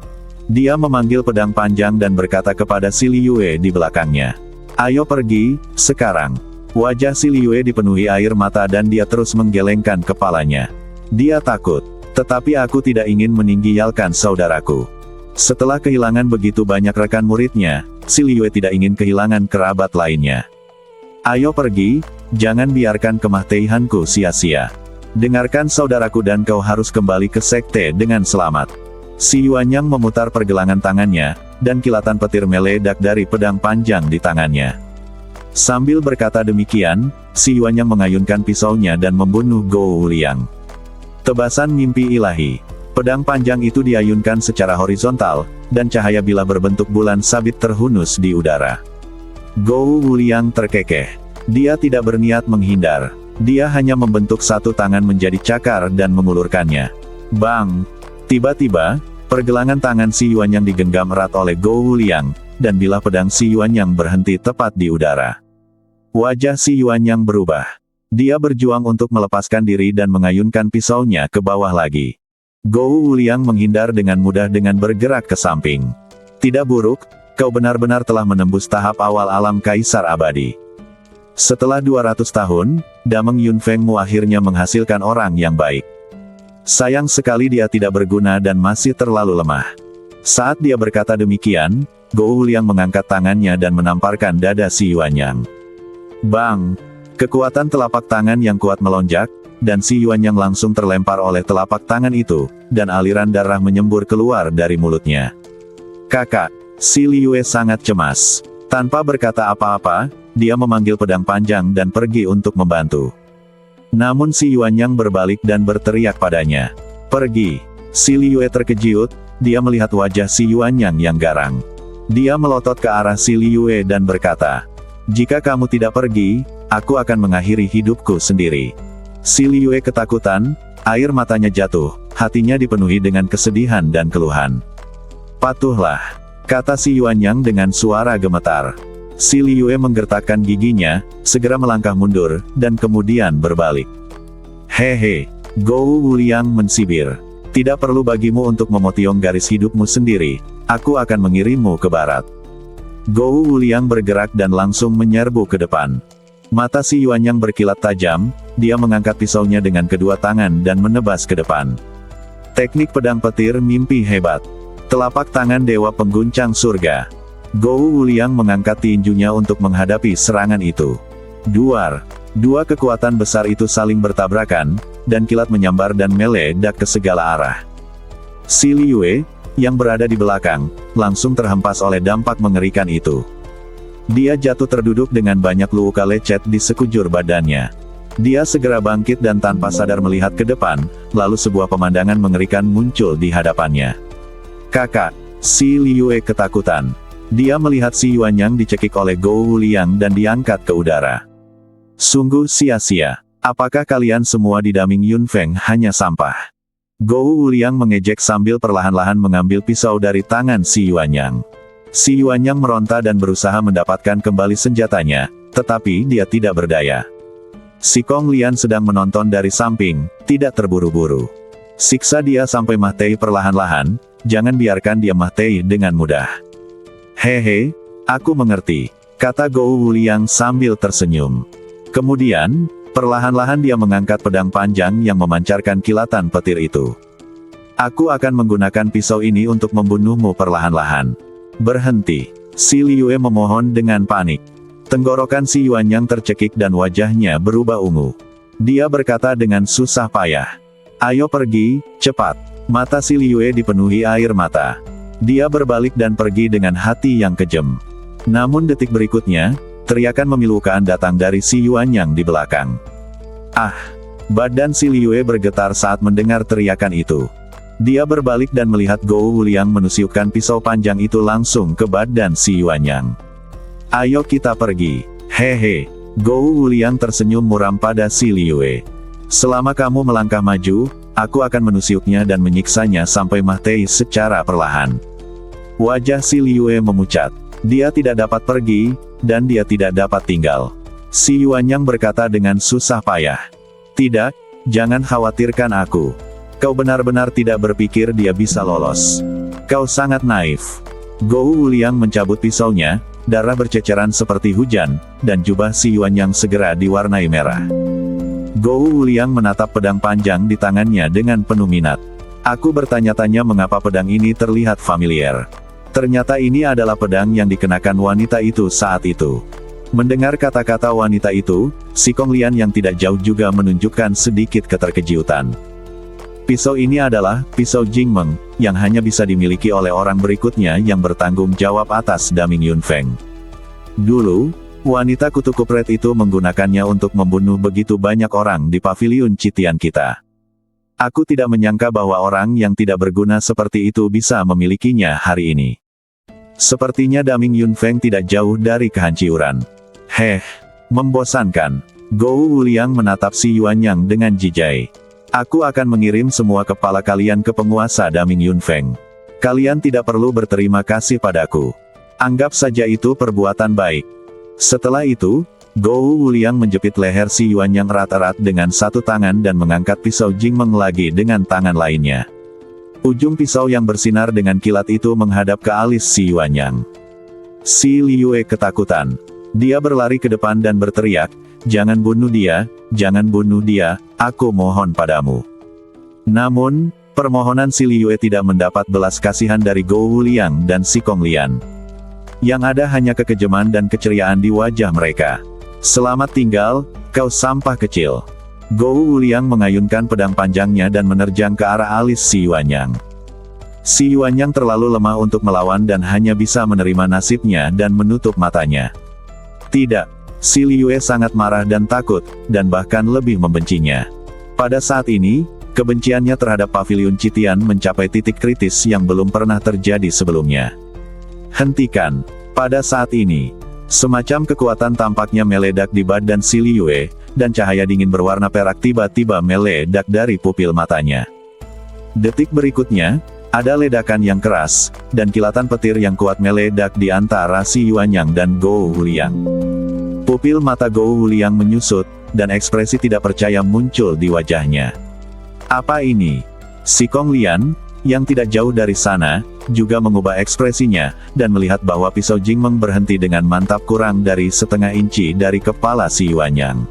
Dia memanggil pedang panjang dan berkata kepada si Li Yue di belakangnya. Ayo pergi, sekarang. Wajah si Li Yue dipenuhi air mata dan dia terus menggelengkan kepalanya. Dia takut. Tetapi aku tidak ingin meninggalkan saudaraku. Setelah kehilangan begitu banyak rekan muridnya, si Li Yue tidak ingin kehilangan kerabat lainnya. Ayo pergi, jangan biarkan kematianku sia-sia. Dengarkan saudaraku dan kau harus kembali ke sekte dengan selamat. Si Yuanyang memutar pergelangan tangannya, dan kilatan petir meledak dari pedang panjang di tangannya. Sambil berkata demikian, si Yuanyang mengayunkan pisaunya dan membunuh Gou Wuliang. Tebasan mimpi ilahi. Pedang panjang itu diayunkan secara horizontal, dan cahaya bilah berbentuk bulan sabit terhunus di udara. Gou Wuliang terkekeh. Dia tidak berniat menghindar. Dia hanya membentuk satu tangan menjadi cakar dan mengulurkannya. Bang! Tiba-tiba, pergelangan tangan si Yuanyang digenggam erat oleh Gou Wuliang, dan bilah pedang si Yuanyang berhenti tepat di udara. Wajah si Yuanyang berubah. Dia berjuang untuk melepaskan diri dan mengayunkan pisaunya ke bawah lagi. Gou Wuliang menghindar dengan mudah dengan bergerak ke samping. Tidak buruk, kau benar-benar telah menembus tahap awal alam kaisar abadi. Setelah 200 tahun, Dameng Yunfengmu akhirnya menghasilkan orang yang baik. Sayang sekali dia tidak berguna dan masih terlalu lemah. Saat dia berkata demikian, Gou Wuliang mengangkat tangannya dan menamparkan dada si Yuanyang. Bang! Kekuatan telapak tangan yang kuat melonjak, dan si Yuanyang langsung terlempar oleh telapak tangan itu, dan aliran darah menyembur keluar dari mulutnya. Kakak, si Li Yue sangat cemas. Tanpa berkata apa-apa, dia memanggil pedang panjang dan pergi untuk membantu. Namun si Yuanyang berbalik dan berteriak padanya. Pergi. Si Li Yue terkejut, dia melihat wajah si Yuanyang yang garang. Dia melotot ke arah si Li Yue dan berkata, jika kamu tidak pergi, aku akan mengakhiri hidupku sendiri. Si Li Yue ketakutan, air matanya jatuh, hatinya dipenuhi dengan kesedihan dan keluhan. Patuhlah, kata si Yuanyang dengan suara gemetar. Si Li Yue menggertakkan giginya, segera melangkah mundur, dan kemudian berbalik. Hehe, Gou Wuliang mensibir. Tidak perlu bagimu untuk memotiong garis hidupmu sendiri, aku akan mengirimmu ke barat. Gou Wuliang bergerak dan langsung menyerbu ke depan. Mata si Yuanyang berkilat tajam, dia mengangkat pisaunya dengan kedua tangan dan menebas ke depan. Teknik pedang petir mimpi hebat. Telapak tangan dewa pengguncang surga. Gou Wuliang mengangkat tinjunya untuk menghadapi serangan itu. Duar. Dua kekuatan besar itu saling bertabrakan, dan kilat menyambar dan meledak ke segala arah. Si Li Yue, yang berada di belakang, langsung terhempas oleh dampak mengerikan itu. Dia jatuh terduduk dengan banyak luka lecet di sekujur badannya. Dia segera bangkit dan tanpa sadar melihat ke depan, lalu sebuah pemandangan mengerikan muncul di hadapannya. Kakak, si Li Yue ketakutan. Dia melihat si Yuanyang dicekik oleh Gou Wuliang dan diangkat ke udara. Sungguh sia-sia. Apakah kalian semua di Dameng Yunfeng hanya sampah? Gou Wuliang mengejek sambil perlahan-lahan mengambil pisau dari tangan si Yuanyang. Si Yuanyang meronta dan berusaha mendapatkan kembali senjatanya, tetapi dia tidak berdaya. Si Kong Lian sedang menonton dari samping, tidak terburu-buru. Siksa dia sampai mati perlahan-lahan, jangan biarkan dia mati dengan mudah. Hehe, aku mengerti, kata Gou Wuliang sambil tersenyum. Kemudian, perlahan-lahan dia mengangkat pedang panjang yang memancarkan kilatan petir itu. Aku akan menggunakan pisau ini untuk membunuhmu perlahan-lahan. Berhenti. Si Liyue memohon dengan panik. Tenggorokan si Yuanyang tercekik dan wajahnya berubah ungu. Dia berkata dengan susah payah. Ayo pergi, cepat. Mata si Liyue dipenuhi air mata. Dia berbalik dan pergi dengan hati yang kejam. Namun detik berikutnya, teriakan memilukan datang dari si Yuanyang di belakang. Ah! Badan si Liyue bergetar saat mendengar teriakan itu. Dia berbalik dan melihat Gou Wuliang menusukkan pisau panjang itu langsung ke badan si Yuanyang. Ayo kita pergi. Hehe. Gou Wuliang tersenyum muram pada si Liyue. Selama kamu melangkah maju, aku akan menusuknya dan menyiksanya sampai mati secara perlahan. Wajah si Liyue memucat. Dia tidak dapat pergi, dan dia tidak dapat tinggal. Si Yuanyang berkata dengan susah payah. Tidak, jangan khawatirkan aku. Kau benar-benar tidak berpikir dia bisa lolos. Kau sangat naif. Gou Wuliang mencabut pisaunya, darah berceceran seperti hujan, dan jubah si Yuanyang segera diwarnai merah. Gou Wuliang menatap pedang panjang di tangannya dengan penuh minat. Aku bertanya-tanya mengapa pedang ini terlihat familiar. Ternyata ini adalah pedang yang dikenakan wanita itu saat itu. Mendengar kata-kata wanita itu, si Kong Lian yang tidak jauh juga menunjukkan sedikit keterkejutan. Pisau ini adalah pisau Jingmeng, yang hanya bisa dimiliki oleh orang berikutnya yang bertanggung jawab atas Daming Yunfeng. Dulu, wanita kutu kupret itu menggunakannya untuk membunuh begitu banyak orang di paviliun Citian kita. Aku tidak menyangka bahwa orang yang tidak berguna seperti itu bisa memilikinya hari ini. Sepertinya Daming Yunfeng tidak jauh dari kehancuran. Heh, membosankan. Gou Wuliang menatap si Yuanyang dengan jijai. Aku akan mengirim semua kepala kalian ke penguasa Daming Yunfeng. Kalian tidak perlu berterima kasih padaku. Anggap saja itu perbuatan baik. Setelah itu, Gou Wuliang menjepit leher si Yuanyang erat-erat dengan satu tangan dan mengangkat pisau Jingmeng lagi dengan tangan lainnya. Ujung pisau yang bersinar dengan kilat itu menghadap ke alis si Yuanyang. Si Liyue ketakutan. Dia berlari ke depan dan berteriak, "Jangan bunuh dia, jangan bunuh dia, aku mohon padamu." Namun, permohonan si Liyue tidak mendapat belas kasihan dari Gou Wuliang dan si Kong Lian. Yang ada hanya kekejaman dan keceriaan di wajah mereka. Selamat tinggal, kau sampah kecil. Gou Wuliang mengayunkan pedang panjangnya dan menerjang ke arah alis si Yuanyang. Si Yuanyang terlalu lemah untuk melawan dan hanya bisa menerima nasibnya dan menutup matanya. Tidak, si Liyue sangat marah dan takut, dan bahkan lebih membencinya. Pada saat ini, kebenciannya terhadap paviliun Citian mencapai titik kritis yang belum pernah terjadi sebelumnya. Hentikan. Pada saat ini, semacam kekuatan tampaknya meledak di badan si Liyue, dan cahaya dingin berwarna perak tiba-tiba meledak dari pupil matanya. Detik berikutnya, ada ledakan yang keras, dan kilatan petir yang kuat meledak di antara si Yuanyang dan Gou Wuliang. Pupil mata Gou Wuliang menyusut, dan ekspresi tidak percaya muncul di wajahnya. Apa ini? Si Kong Lian, yang tidak jauh dari sana, juga mengubah ekspresinya, dan melihat bahwa pisau Jingmeng berhenti dengan mantap kurang dari setengah inci dari kepala si Yuanyang.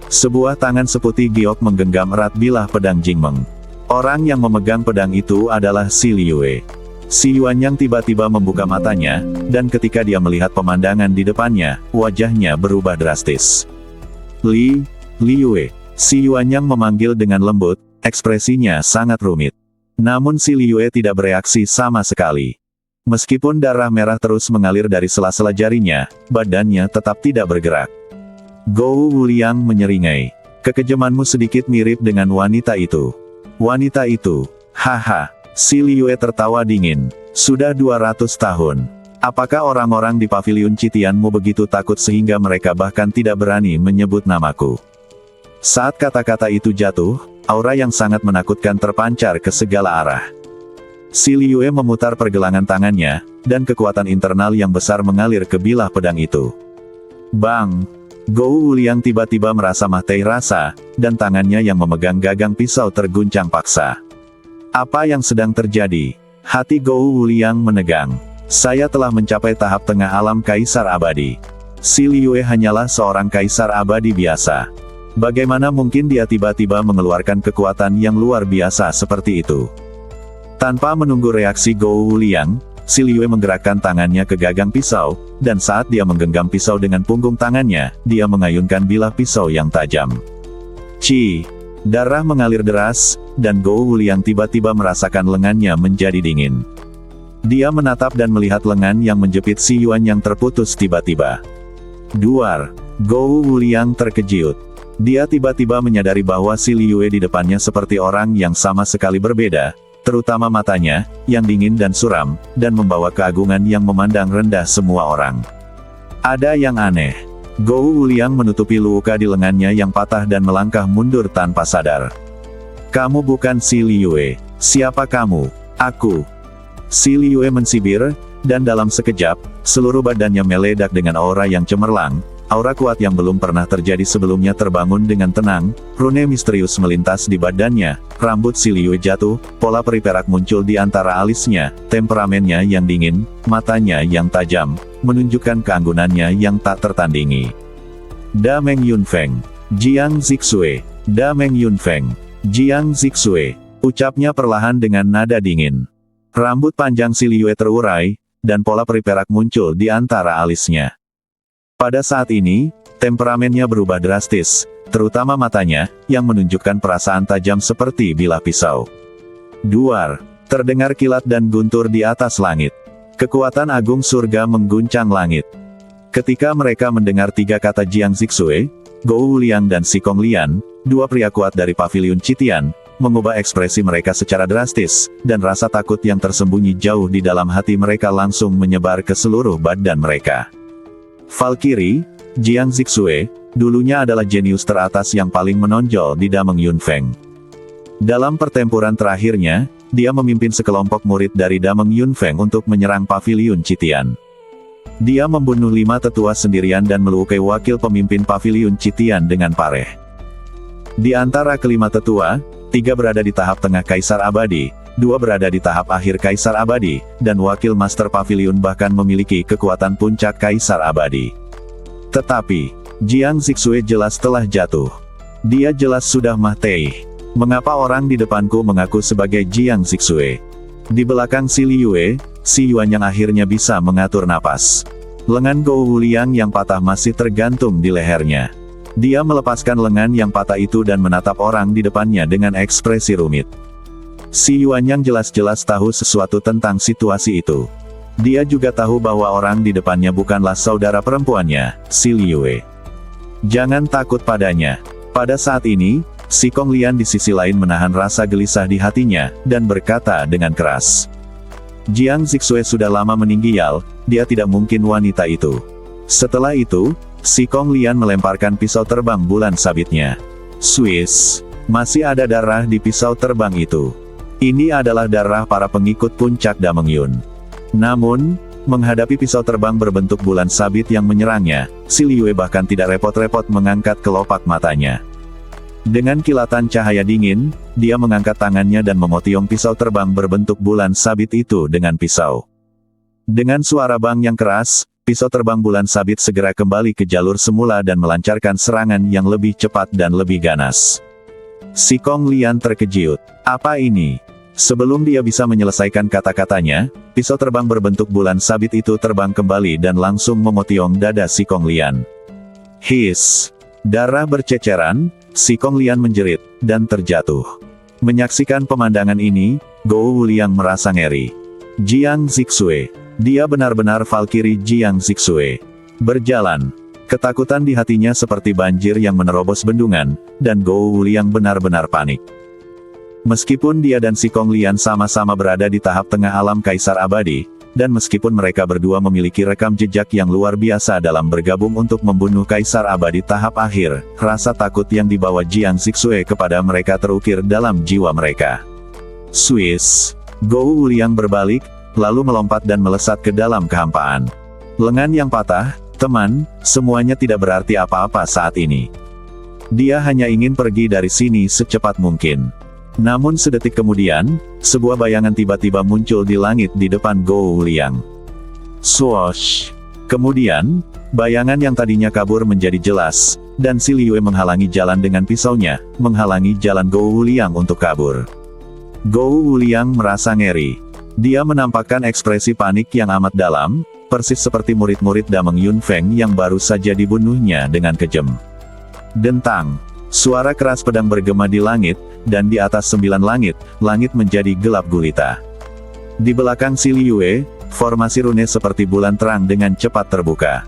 Sebuah tangan seputih giok menggenggam erat bilah pedang Jingmeng. Orang yang memegang pedang itu adalah si Liyue. Si Yuanyang tiba-tiba membuka matanya, dan ketika dia melihat pemandangan di depannya, wajahnya berubah drastis. Liyue. Si Yuanyang memanggil dengan lembut, ekspresinya sangat rumit. Namun si Liyue tidak bereaksi sama sekali. Meskipun darah merah terus mengalir dari sela-sela jarinya, badannya tetap tidak bergerak. Gou Wuliang menyeringai. Kekejamanmu sedikit mirip dengan wanita itu. Wanita itu, haha, si Liyue tertawa dingin. Sudah 200 tahun. Apakah orang-orang di paviliun Citianmu begitu takut sehingga mereka bahkan tidak berani menyebut namaku? Saat kata-kata itu jatuh, aura yang sangat menakutkan terpancar ke segala arah. Si Liyue memutar pergelangan tangannya, dan kekuatan internal yang besar mengalir ke bilah pedang itu. Bang! Gou Wuliang tiba-tiba merasa mati rasa, dan tangannya yang memegang gagang pisau terguncang paksa. Apa yang sedang terjadi? Hati Gou Wuliang menegang. Saya telah mencapai tahap tengah alam kaisar abadi. Si Liyue hanyalah seorang kaisar abadi biasa. Bagaimana mungkin dia tiba-tiba mengeluarkan kekuatan yang luar biasa seperti itu? Tanpa menunggu reaksi Gou Wuliang, si Liyue menggerakkan tangannya ke gagang pisau, dan saat dia menggenggam pisau dengan punggung tangannya, dia mengayunkan bilah pisau yang tajam. Ci! Darah mengalir deras, dan Gou Wuliang tiba-tiba merasakan lengannya menjadi dingin. Dia menatap dan melihat lengan yang menjepit si Yuan yang terputus tiba-tiba. Duar! Gou Wuliang terkejut. Dia tiba-tiba menyadari bahwa si Liyue di depannya seperti orang yang sama sekali berbeda, terutama matanya, yang dingin dan suram, dan membawa keagungan yang memandang rendah semua orang. Ada yang aneh. Gou Wuliang menutupi luka di lengannya yang patah dan melangkah mundur tanpa sadar. Kamu bukan si Liyue. Siapa kamu? Aku. Si Liyue mensibir, dan dalam sekejap, seluruh badannya meledak dengan aura yang cemerlang. Aura kuat yang belum pernah terjadi sebelumnya terbangun dengan tenang, rune misterius melintas di badannya, rambut si Liyue jatuh, pola peri perak muncul di antara alisnya, temperamennya yang dingin, matanya yang tajam, menunjukkan keanggunannya yang tak tertandingi. Da Meng Yunfeng. Jiang Zixue. Da Meng Yunfeng. Jiang Zixue. Ucapnya perlahan dengan nada dingin. Rambut panjang si Liyue terurai, dan pola peri perak muncul di antara alisnya. Pada saat ini, temperamennya berubah drastis, terutama matanya, yang menunjukkan perasaan tajam seperti bilah pisau. Duar! Terdengar kilat dan guntur di atas langit. Kekuatan agung surga mengguncang langit. Ketika mereka mendengar tiga kata Jiang Zixue, Gou Wuliang dan Si Kong Lian, dua pria kuat dari paviliun Citian, mengubah ekspresi mereka secara drastis, dan rasa takut yang tersembunyi jauh di dalam hati mereka langsung menyebar ke seluruh badan mereka. Valkyrie, Jiang Zixue, dulunya adalah jenius teratas yang paling menonjol di Da Meng Yunfeng. Dalam pertempuran terakhirnya, dia memimpin sekelompok murid dari Da Meng Yunfeng untuk menyerang paviliun Citian. Dia membunuh 5 tetua sendirian dan melukai wakil pemimpin paviliun Citian dengan pareh. Di antara kelima tetua, 3 berada di tahap tengah Kaisar Abadi, 2 berada di tahap akhir Kaisar Abadi, dan wakil Master Pavilion bahkan memiliki kekuatan puncak Kaisar Abadi. Tetapi, Jiang Zixue jelas telah jatuh. Dia jelas sudah mati. Mengapa orang di depanku mengaku sebagai Jiang Zixue? Di belakang si Liyue, si Yuan yang akhirnya bisa mengatur napas. Lengan Gou Wuliang yang patah masih tergantung di lehernya. Dia melepaskan lengan yang patah itu dan menatap orang di depannya dengan ekspresi rumit. Si Yuan yang jelas-jelas tahu sesuatu tentang situasi itu. Dia juga tahu bahwa orang di depannya bukanlah saudara perempuannya, si Liyue. Jangan takut padanya. Pada saat ini, Si Kong Lian di sisi lain menahan rasa gelisah di hatinya, dan berkata dengan keras. Jiang Zixue sudah lama meninggal, dia tidak mungkin wanita itu. Setelah itu, Si Kong Lian melemparkan pisau terbang bulan sabitnya. Swiss. Masih ada darah di pisau terbang itu. Ini adalah darah para pengikut puncak Da Meng Yun. Namun, menghadapi pisau terbang berbentuk bulan sabit yang menyerangnya, si Liyue bahkan tidak repot-repot mengangkat kelopak matanya. Dengan kilatan cahaya dingin, dia mengangkat tangannya dan memotiong pisau terbang berbentuk bulan sabit itu dengan pisau. Dengan suara bang yang keras, pisau terbang bulan sabit segera kembali ke jalur semula dan melancarkan serangan yang lebih cepat dan lebih ganas. Si Kong Lian terkejut. Apa ini? Sebelum dia bisa menyelesaikan kata-katanya, pisau terbang berbentuk bulan sabit itu terbang kembali dan langsung memotiong dada Si Kong Lian. Hiss! Darah berceceran, Si Kong Lian menjerit, dan terjatuh. Menyaksikan pemandangan ini, Gou Wuliang merasa ngeri. Jiang Zixue. Dia benar-benar Valkyrie Jiang Zixue. Berjalan. Ketakutan di hatinya seperti banjir yang menerobos bendungan, dan Gou Wuliang benar-benar panik. Meskipun dia dan Si Kong Lian sama-sama berada di tahap tengah alam Kaisar Abadi, dan meskipun mereka berdua memiliki rekam jejak yang luar biasa dalam bergabung untuk membunuh Kaisar Abadi tahap akhir, rasa takut yang dibawa Jiang Zixue kepada mereka terukir dalam jiwa mereka. Swiss. Gou Wuliang berbalik, lalu melompat dan melesat ke dalam kehampaan. Lengan yang patah, Teman, semuanya tidak berarti apa-apa saat ini. Dia hanya ingin pergi dari sini secepat mungkin. Namun sedetik kemudian, sebuah bayangan tiba-tiba muncul di langit di depan Gou Liang. Swoosh! Kemudian, bayangan yang tadinya kabur menjadi jelas, dan Si Liyue menghalangi jalan dengan pisaunya, menghalangi jalan Gou Liang untuk kabur. Gou Liang merasa ngeri. Dia menampakkan ekspresi panik yang amat dalam, persis seperti murid-murid Dameng Yunfeng yang baru saja dibunuhnya dengan kejam. Dentang! Suara keras pedang bergema di langit, dan di atas 9 langit, langit menjadi gelap gulita. Di belakang Si Liyue, formasi rune seperti bulan terang dengan cepat terbuka.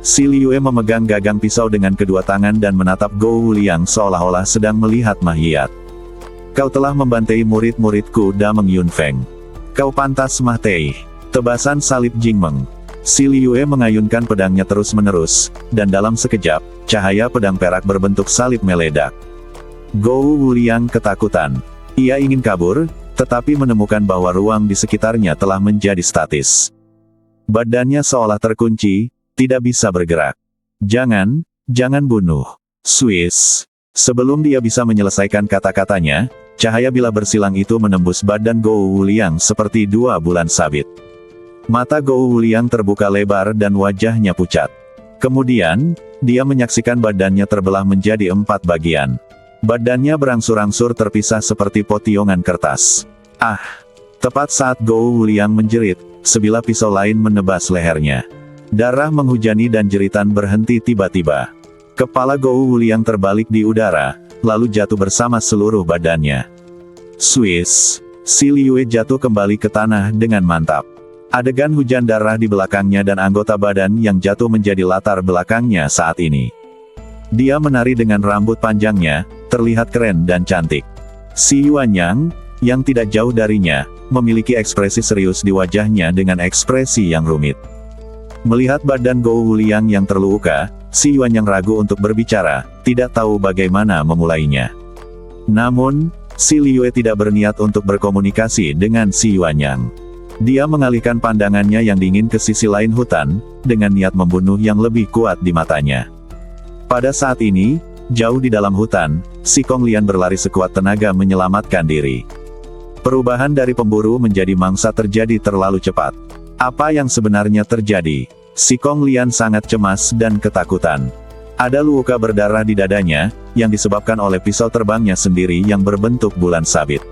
Si Liyue memegang gagang pisau dengan kedua tangan dan menatap Gou Liang seolah-olah sedang melihat mahiat. Kau telah membantai murid-muridku Dameng Yunfeng. Kau pantas mati. Tebasan salib Jingmeng. Si Liyue mengayunkan pedangnya terus-menerus, dan dalam sekejap, cahaya pedang perak berbentuk salib meledak. Gou Liang ketakutan. Ia ingin kabur, tetapi menemukan bahwa ruang di sekitarnya telah menjadi statis. Badannya seolah terkunci, tidak bisa bergerak. Jangan bunuh. Swiss. Sebelum dia bisa menyelesaikan kata-katanya, cahaya bila bersilang itu menembus badan Gou Liang seperti 2 bulan sabit. Mata Gou Liang terbuka lebar dan wajahnya pucat. Kemudian, dia menyaksikan badannya terbelah menjadi 4 bagian. Badannya berangsur-angsur terpisah seperti potiongan kertas. Ah! Tepat saat Gou Liang menjerit, sebilah pisau lain menebas lehernya. Darah menghujani dan jeritan berhenti tiba-tiba. Kepala Gou Liang terbalik di udara, lalu jatuh bersama seluruh badannya. Swiss! Si Liyue jatuh kembali ke tanah dengan mantap. Adegan hujan darah di belakangnya dan anggota badan yang jatuh menjadi latar belakangnya saat ini. Dia menari dengan rambut panjangnya, terlihat keren dan cantik. Si Yuanyang, yang tidak jauh darinya, memiliki ekspresi serius di wajahnya dengan ekspresi yang rumit. Melihat badan Gou Liang yang terluka, Si Yuanyang ragu untuk berbicara, tidak tahu bagaimana memulainya. Namun, Si Liyue tidak berniat untuk berkomunikasi dengan Si Yuanyang. Dia mengalihkan pandangannya yang dingin ke sisi lain hutan, dengan niat membunuh yang lebih kuat di matanya. Pada saat ini, jauh di dalam hutan, Si Kong Lian berlari sekuat tenaga menyelamatkan diri. Perubahan dari pemburu menjadi mangsa terjadi terlalu cepat. Apa yang sebenarnya terjadi? Si Kong Lian sangat cemas dan ketakutan. Ada luka berdarah di dadanya, yang disebabkan oleh pisau terbangnya sendiri yang berbentuk bulan sabit.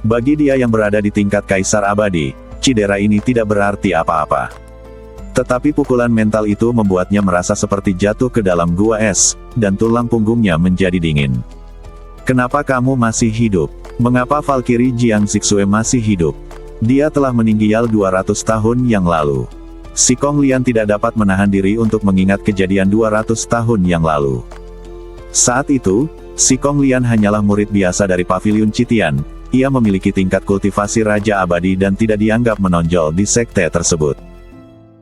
Bagi dia yang berada di tingkat Kaisar Abadi, cedera ini tidak berarti apa-apa. Tetapi pukulan mental itu membuatnya merasa seperti jatuh ke dalam gua es, dan tulang punggungnya menjadi dingin. Kenapa kamu masih hidup? Mengapa Valkyrie Jiang Zixue masih hidup? Dia telah meninggal 200 tahun yang lalu. Si Kong Lian tidak dapat menahan diri untuk mengingat kejadian 200 tahun yang lalu. Saat itu, Si Kong Lian hanyalah murid biasa dari Paviliun Citian. Ia memiliki tingkat kultivasi Raja Abadi dan tidak dianggap menonjol di sekte tersebut.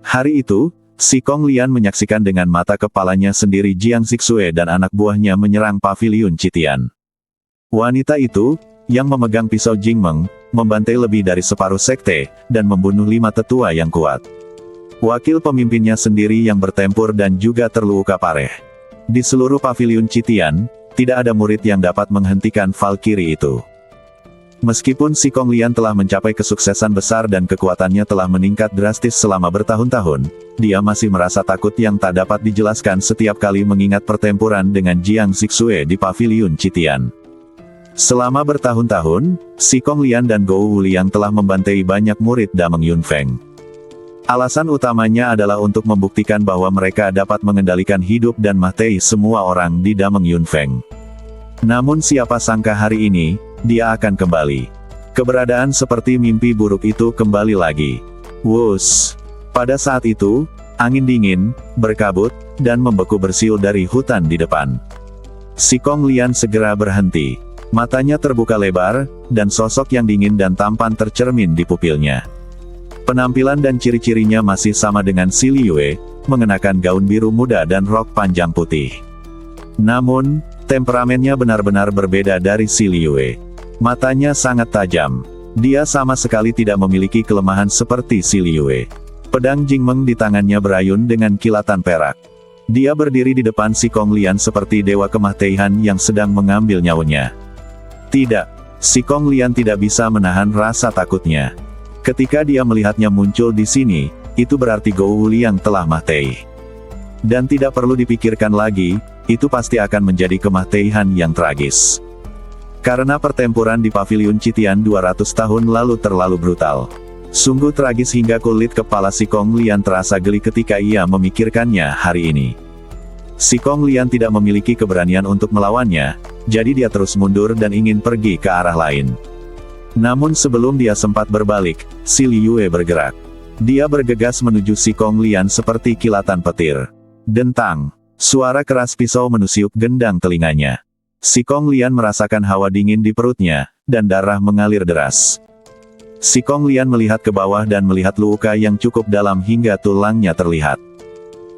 Hari itu, Si Kong Lian menyaksikan dengan mata kepalanya sendiri Jiang Zixue dan anak buahnya menyerang Paviliun Citian. Wanita itu, yang memegang pisau Jingmeng, membantai lebih dari separuh sekte, dan membunuh 5 tetua yang kuat. Wakil pemimpinnya sendiri yang bertempur dan juga terluka parah. Di seluruh Paviliun Citian, tidak ada murid yang dapat menghentikan Valkyrie itu. Meskipun Si Kong Lian telah mencapai kesuksesan besar dan kekuatannya telah meningkat drastis selama bertahun-tahun, dia masih merasa takut yang tak dapat dijelaskan setiap kali mengingat pertempuran dengan Jiang Zixue di Paviliun Citian. Selama bertahun-tahun, Si Kong Lian dan Gou Liang telah membantai banyak murid Dameng Yunfeng. Alasan utamanya adalah untuk membuktikan bahwa mereka dapat mengendalikan hidup dan mati semua orang di Dameng Yunfeng. Namun siapa sangka hari ini, dia akan kembali. Keberadaan seperti mimpi buruk itu kembali lagi. Wuss! Pada saat itu, angin dingin, berkabut, dan membeku bersiul dari hutan di depan. Si Kong Lian segera berhenti. Matanya terbuka lebar, dan sosok yang dingin dan tampan tercermin di pupilnya. Penampilan dan ciri-cirinya masih sama dengan Si Liyue, mengenakan gaun biru muda dan rok panjang putih. Namun, temperamennya benar-benar berbeda dari Si Liyue. Matanya sangat tajam. Dia sama sekali tidak memiliki kelemahan seperti Si Liyue. Pedang Jingmeng di tangannya berayun dengan kilatan perak. Dia berdiri di depan si Kong Lian seperti dewa kematian yang sedang mengambil nyawanya. Tidak, si Kong Lian tidak bisa menahan rasa takutnya. Ketika dia melihatnya muncul di sini, itu berarti Gou Liang telah mati. Dan tidak perlu dipikirkan lagi, itu pasti akan menjadi kematian yang tragis. Karena pertempuran di Paviliun Citian 200 tahun lalu terlalu brutal. Sungguh tragis hingga kulit kepala si Kong Lian terasa geli ketika ia memikirkannya hari ini. Si Kong Lian tidak memiliki keberanian untuk melawannya, jadi dia terus mundur dan ingin pergi ke arah lain. Namun sebelum dia sempat berbalik, si Liu Yue bergerak. Dia bergegas menuju si Kong Lian seperti kilatan petir. Dentang! Suara keras pisau menusuk gendang telinganya. Si Kong Lian merasakan hawa dingin di perutnya, dan darah mengalir deras. Si Kong Lian melihat ke bawah dan melihat luka yang cukup dalam hingga tulangnya terlihat.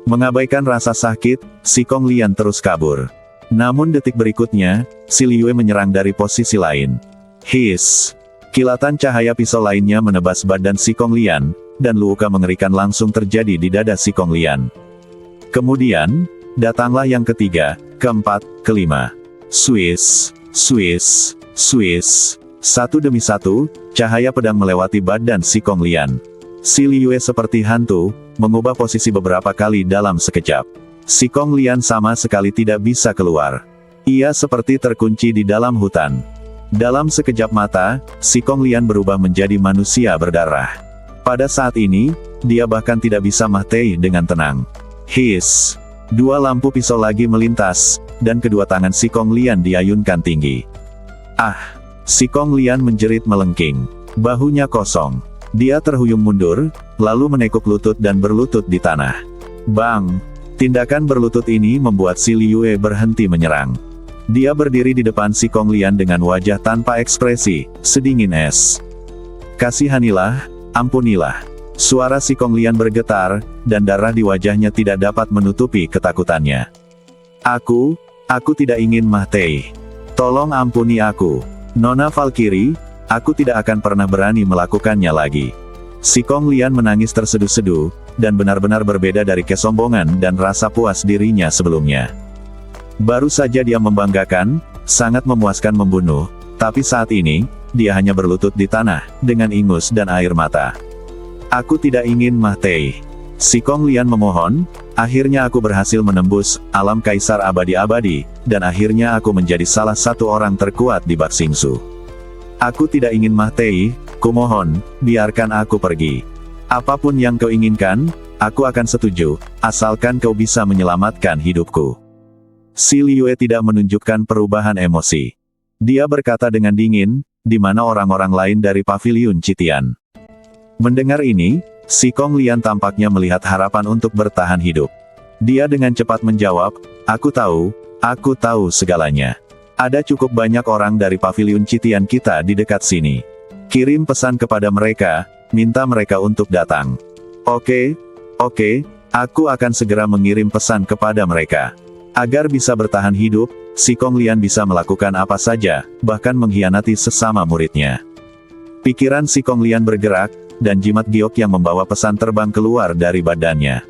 Mengabaikan rasa sakit, si Kong Lian terus kabur. Namun detik berikutnya, si Liu Yue menyerang dari posisi lain. Hiss! Kilatan cahaya pisau lainnya menebas badan si Kong Lian, dan luka mengerikan langsung terjadi di dada si Kong Lian. Kemudian, datanglah yang ketiga, keempat, kelima. Swiss, Swiss, Swiss. Satu demi satu, cahaya pedang melewati badan si Kong Lian. Si Liu Yue seperti hantu, mengubah posisi beberapa kali dalam sekejap. Si Kong Lian sama sekali tidak bisa keluar. Ia seperti terkunci di dalam hutan. Dalam sekejap mata, si Kong Lian berubah menjadi manusia berdarah. Pada saat ini, dia bahkan tidak bisa mati dengan tenang. Hiss! Dua lampu pisau lagi melintas, dan kedua tangan si Kong Lian diayunkan tinggi. Ah! Si Kong Lian menjerit melengking. Bahunya kosong. Dia terhuyung mundur, lalu menekuk lutut dan berlutut di tanah. Bang! Tindakan berlutut ini membuat si Liu Yue berhenti menyerang. Dia berdiri di depan si Kong Lian dengan wajah tanpa ekspresi, sedingin es. Kasihanilah, ampunilah. Suara si Kong Lian bergetar, dan darah di wajahnya tidak dapat menutupi ketakutannya. Aku tidak ingin mati. Tolong ampuni aku. Nona Valkyrie, aku tidak akan pernah berani melakukannya lagi. Si Kong Lian menangis terseduh-seduh, dan benar-benar berbeda dari kesombongan dan rasa puas dirinya sebelumnya. Baru saja dia membanggakan, sangat memuaskan membunuh, tapi saat ini, dia hanya berlutut di tanah, dengan ingus dan air mata. Aku tidak ingin mati. Si Kong Lian memohon, akhirnya aku berhasil menembus alam kaisar abadi-abadi, dan akhirnya aku menjadi salah satu orang terkuat di Bak Singsu. Aku tidak ingin mati, kumohon, biarkan aku pergi. Apapun yang kau inginkan, aku akan setuju, asalkan kau bisa menyelamatkan hidupku. Si Liu Yue tidak menunjukkan perubahan emosi. Dia berkata dengan dingin, di mana orang-orang lain dari Paviliun Citian. Mendengar ini, si Kong Lian tampaknya melihat harapan untuk bertahan hidup. Dia dengan cepat menjawab, aku tahu segalanya. Ada cukup banyak orang dari Paviliun Citian kita di dekat sini. Kirim pesan kepada mereka, minta mereka untuk datang. Oke, aku akan segera mengirim pesan kepada mereka. Agar bisa bertahan hidup, si Kong Lian bisa melakukan apa saja, bahkan mengkhianati sesama muridnya. Pikiran si Kong Lian bergerak, dan jimat giok yang membawa pesan terbang keluar dari badannya.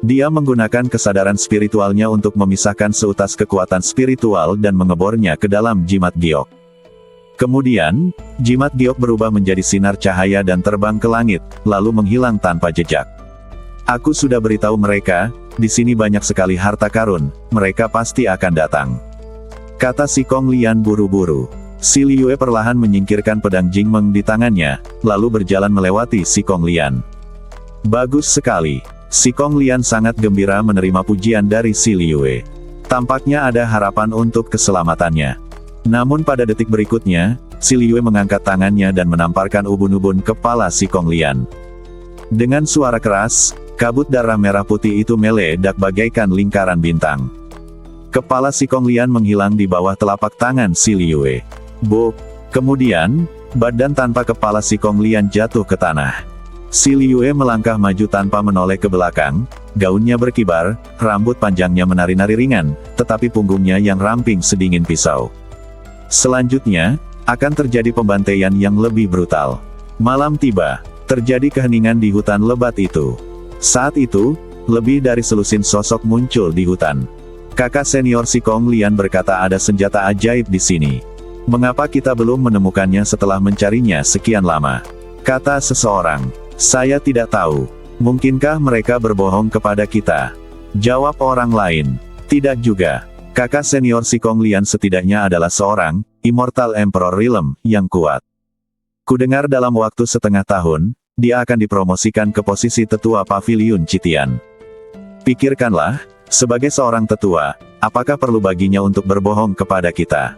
Dia menggunakan kesadaran spiritualnya untuk memisahkan seutas kekuatan spiritual dan mengebornya ke dalam jimat giok. Kemudian, jimat giok berubah menjadi sinar cahaya dan terbang ke langit, lalu menghilang tanpa jejak. Aku sudah beritahu mereka, di sini banyak sekali harta karun, mereka pasti akan datang. Kata si Kong Lian buru-buru. Si Liu Yue perlahan menyingkirkan pedang Jingmeng di tangannya, lalu berjalan melewati si Kong Lian. Bagus sekali. Si Kong Lian sangat gembira menerima pujian dari si Liu Yue. Tampaknya ada harapan untuk keselamatannya. Namun pada detik berikutnya, si Liu Yue mengangkat tangannya dan menamparkan ubun-ubun kepala si Kong Lian. Dengan suara keras, kabut darah merah putih itu meledak bagaikan lingkaran bintang. Kepala si Kong Lian menghilang di bawah telapak tangan si Liu Yue. Buk! Kemudian, badan tanpa kepala si Kong Lian jatuh ke tanah. Si Liu Yue melangkah maju tanpa menoleh ke belakang, gaunnya berkibar, rambut panjangnya menari-nari ringan, tetapi punggungnya yang ramping sedingin pisau. Selanjutnya, akan terjadi pembantaian yang lebih brutal. Malam tiba. Terjadi keheningan di hutan lebat itu. Saat itu, lebih dari selusin sosok muncul di hutan. Kakak senior si Kong Lian berkata ada senjata ajaib di sini. Mengapa kita belum menemukannya setelah mencarinya sekian lama? Kata seseorang. Saya tidak tahu. Mungkinkah mereka berbohong kepada kita? Jawab orang lain. Tidak juga. Kakak senior si Kong Lian setidaknya adalah seorang Immortal Emperor Realm yang kuat. Kudengar dalam waktu setengah tahun, dia akan dipromosikan ke posisi tetua Paviliun Citian. Pikirkanlah, sebagai seorang tetua, apakah perlu baginya untuk berbohong kepada kita?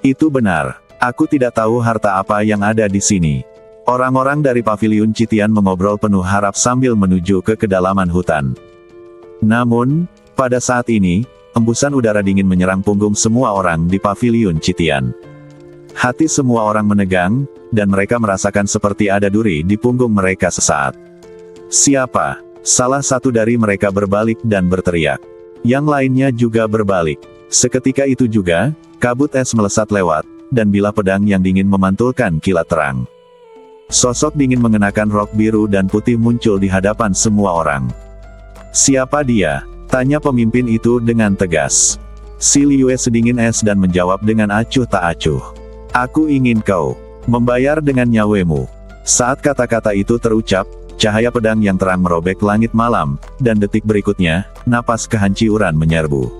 Itu benar. Aku tidak tahu harta apa yang ada di sini. Orang-orang dari Paviliun Citian mengobrol penuh harap sambil menuju ke kedalaman hutan. Namun, pada saat ini, embusan udara dingin menyerang punggung semua orang di Paviliun Citian. Hati semua orang menegang, dan mereka merasakan seperti ada duri di punggung mereka sesaat. Siapa? Salah satu dari mereka berbalik dan berteriak. Yang lainnya juga berbalik. Seketika itu juga, kabut es melesat lewat, dan bilah pedang yang dingin memantulkan kilat terang. Sosok dingin mengenakan rok biru dan putih muncul di hadapan semua orang. Siapa dia? Tanya pemimpin itu dengan tegas. Si Liyue sedingin es dan menjawab dengan acuh tak acuh. Aku ingin kau membayar dengan nyawemu. Saat kata-kata itu terucap, cahaya pedang yang terang merobek langit malam, dan detik berikutnya, napas kehancuran menyerbu.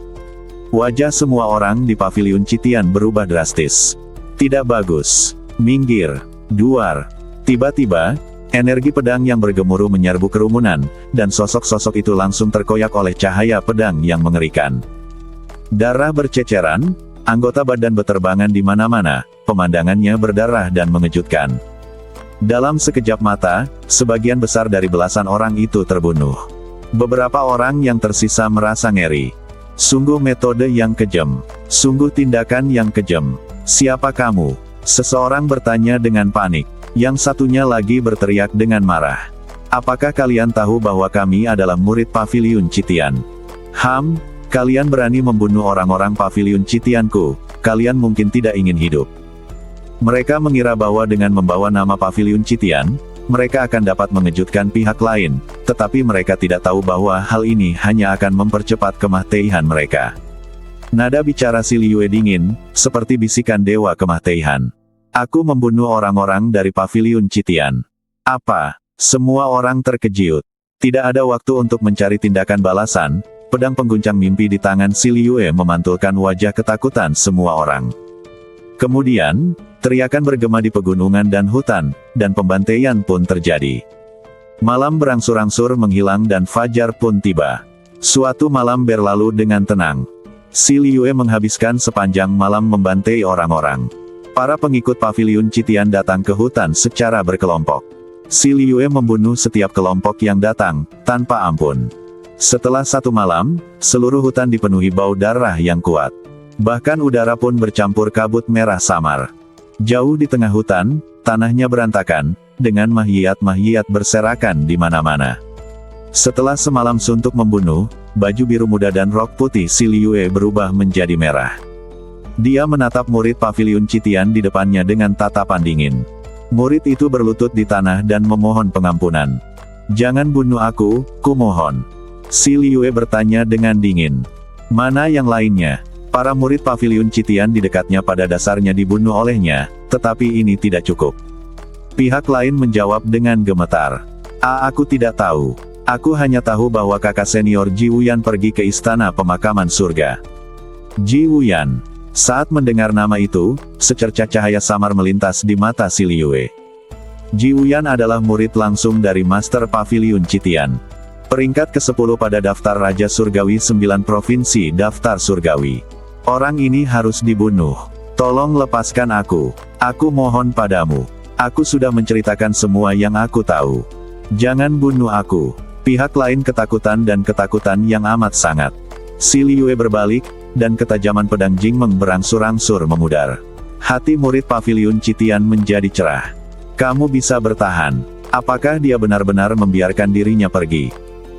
Wajah semua orang di Paviliun Citian berubah drastis. Tidak bagus. Minggir. Duar. Tiba-tiba, energi pedang yang bergemuruh menyerbu kerumunan, dan sosok-sosok itu langsung terkoyak oleh cahaya pedang yang mengerikan. Darah berceceran, anggota badan beterbangan di mana-mana, pemandangannya berdarah dan mengejutkan. Dalam sekejap mata, sebagian besar dari belasan orang itu terbunuh. Beberapa orang yang tersisa merasa ngeri. Sungguh metode yang kejam. Sungguh tindakan yang kejam. Siapa kamu? Seseorang bertanya dengan panik. Yang satunya lagi berteriak dengan marah. Apakah kalian tahu bahwa kami adalah murid Paviliun Citian? Kalian berani membunuh orang-orang Paviliun Citianku, kalian mungkin tidak ingin hidup. Mereka mengira bahwa dengan membawa nama Paviliun Citian, mereka akan dapat mengejutkan pihak lain, tetapi mereka tidak tahu bahwa hal ini hanya akan mempercepat kematian mereka. Nada bicara si Liyue dingin, seperti bisikan dewa kematian. Aku membunuh orang-orang dari Paviliun Citian. Apa? Semua orang terkejut. Tidak ada waktu untuk mencari tindakan balasan, pedang pengguncang mimpi di tangan si Liyue memantulkan wajah ketakutan semua orang. Kemudian, teriakan bergema di pegunungan dan hutan, dan pembantaian pun terjadi. Malam berangsur-angsur menghilang dan fajar pun tiba. Suatu malam berlalu dengan tenang. Si Liyue menghabiskan sepanjang malam membantai orang-orang. Para pengikut Paviliun Citian datang ke hutan secara berkelompok. Si Liyue membunuh setiap kelompok yang datang, tanpa ampun. Setelah satu malam, seluruh hutan dipenuhi bau darah yang kuat. Bahkan udara pun bercampur kabut merah samar. Jauh di tengah hutan, tanahnya berantakan, dengan mahiyat-mahiyat berserakan di mana-mana. Setelah semalam suntuk membunuh, baju biru muda dan rok putih si Liyue berubah menjadi merah. Dia menatap murid Paviliun Citian di depannya dengan tatapan dingin. Murid itu berlutut di tanah dan memohon pengampunan. Jangan bunuh aku, kumohon. Si Liyue bertanya dengan dingin. Mana yang lainnya? Para murid Paviliun Citian di dekatnya pada dasarnya dibunuh olehnya, tetapi ini tidak cukup. Pihak lain menjawab dengan gemetar. Aku tidak tahu. Aku hanya tahu bahwa kakak senior Ji Wuyan pergi ke istana pemakaman surga. Ji Wuyan. Saat mendengar nama itu, secercah cahaya samar melintas di mata si Liyue. Ji Wuyan adalah murid langsung dari Master Paviliun Citian. Peringkat ke-10 pada daftar Raja Surgawi 9 Provinsi Daftar Surgawi. Orang ini harus dibunuh. Tolong lepaskan aku. Aku mohon padamu. Aku sudah menceritakan semua yang aku tahu. Jangan bunuh aku. Pihak lain ketakutan dan ketakutan yang amat sangat. Si Liyue berbalik, dan ketajaman pedang Jingmeng berangsur-angsur memudar. Hati murid Paviliun Citian menjadi cerah. Kamu bisa bertahan. Apakah dia benar-benar membiarkan dirinya pergi?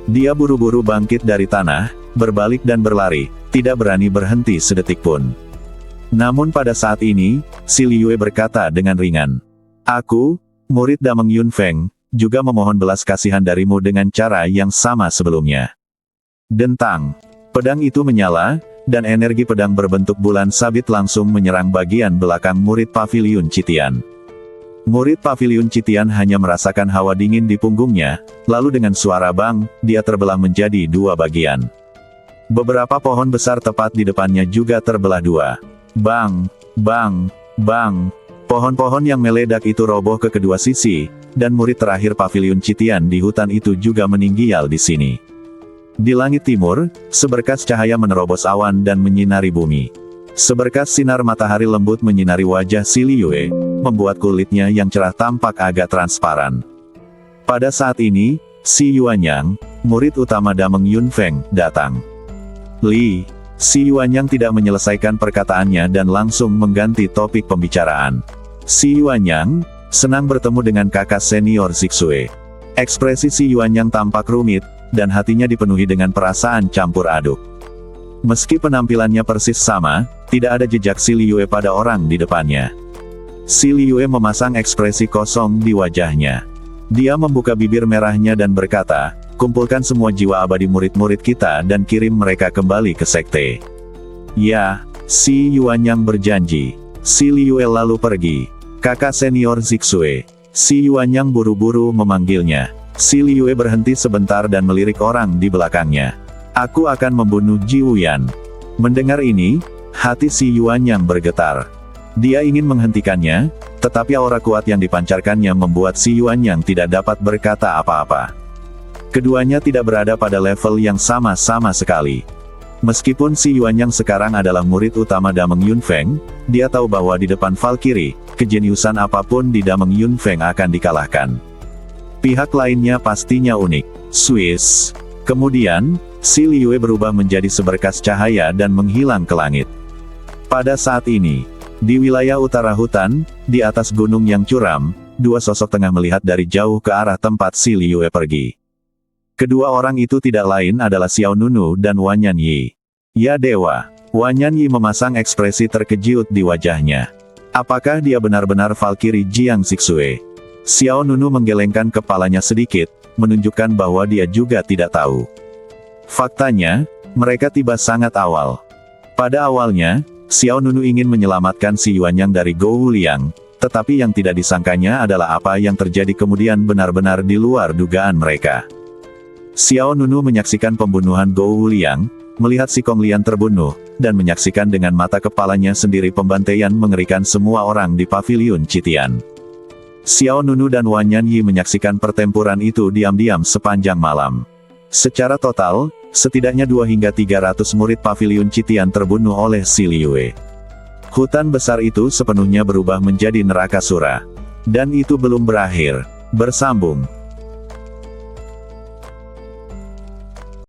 Dia buru-buru bangkit dari tanah, berbalik dan berlari, tidak berani berhenti sedetik pun. Namun pada saat ini, si Liyue berkata dengan ringan. Aku, murid Dameng Yunfeng, juga memohon belas kasihan darimu dengan cara yang sama sebelumnya. Dentang. Pedang itu menyala, dan energi pedang berbentuk bulan sabit langsung menyerang bagian belakang murid Paviliun Citian. Murid Paviliun Citian hanya merasakan hawa dingin di punggungnya, lalu dengan suara bang, dia terbelah menjadi dua bagian. Beberapa pohon besar tepat di depannya juga terbelah dua. Bang, bang, bang. Pohon-pohon yang meledak itu roboh ke kedua sisi, dan murid terakhir Paviliun Citian di hutan itu juga meninggal di sini. Di langit timur, seberkas cahaya menerobos awan dan menyinari bumi. Seberkas sinar matahari lembut menyinari wajah Si Liyue, membuat kulitnya yang cerah tampak agak transparan. Pada saat ini, Si Yuanyang, murid utama Dameng Yunfeng, datang. Si Yuanyang tidak menyelesaikan perkataannya dan langsung mengganti topik pembicaraan. Si Yuanyang senang bertemu dengan kakak senior Zixue. Ekspresi Si Yuanyang tampak rumit, dan hatinya dipenuhi dengan perasaan campur aduk. Meski penampilannya persis sama, tidak ada jejak Si Liyue pada orang di depannya. Si Liyue memasang ekspresi kosong di wajahnya. Dia membuka bibir merahnya dan berkata, "Kumpulkan semua jiwa abadi murid-murid kita dan kirim mereka kembali ke sekte." "Ya," Si Yuanyang berjanji. Si Liyue lalu pergi. Kakak senior Zixue. Si Yuanyang buru-buru memanggilnya. Si Liyue berhenti sebentar dan melirik orang di belakangnya. "Aku akan membunuh Ji Wuyan." Mendengar ini, hati Si Yuanyang bergetar. Dia ingin menghentikannya, tetapi aura kuat yang dipancarkannya membuat Si Yuanyang tidak dapat berkata apa-apa. Keduanya tidak berada pada level yang sama-sama sekali. Meskipun Si Yuanyang sekarang adalah murid utama Dameng Yunfeng, dia tahu bahwa di depan Valkyrie, kejeniusan apapun di Dameng Yunfeng akan dikalahkan. Pihak lainnya pastinya unik. Swiss. Kemudian, Si Liyue berubah menjadi seberkas cahaya dan menghilang ke langit. Pada saat ini, di wilayah utara hutan, di atas gunung yang curam, dua sosok tengah melihat dari jauh ke arah tempat Si Liyue pergi. Kedua orang itu tidak lain adalah Xiao Nunu dan Wanyan Yi. "Ya dewa." Wanyan Yi memasang ekspresi terkejut di wajahnya. Apakah dia benar-benar Valkyrie Jiang Zixue? Xiao Nunu menggelengkan kepalanya sedikit, menunjukkan bahwa dia juga tidak tahu. Faktanya, mereka tiba sangat awal. Pada awalnya, Xiao Nunu ingin menyelamatkan Si Yuanyang dari Gou Liang, tetapi yang tidak disangkanya adalah apa yang terjadi kemudian benar-benar di luar dugaan mereka. Xiao Nunu menyaksikan pembunuhan Gou Liang, melihat Si Kong Lian terbunuh, dan menyaksikan dengan mata kepalanya sendiri pembantaian mengerikan semua orang di Paviliun Citian. Xiao Nunu dan Wanyan Yi menyaksikan pertempuran itu diam-diam sepanjang malam. Secara total, setidaknya 2 hingga 300 murid Paviliun Citian terbunuh oleh Si Liyue. Hutan besar itu sepenuhnya berubah menjadi neraka sura. Dan itu belum berakhir. Bersambung.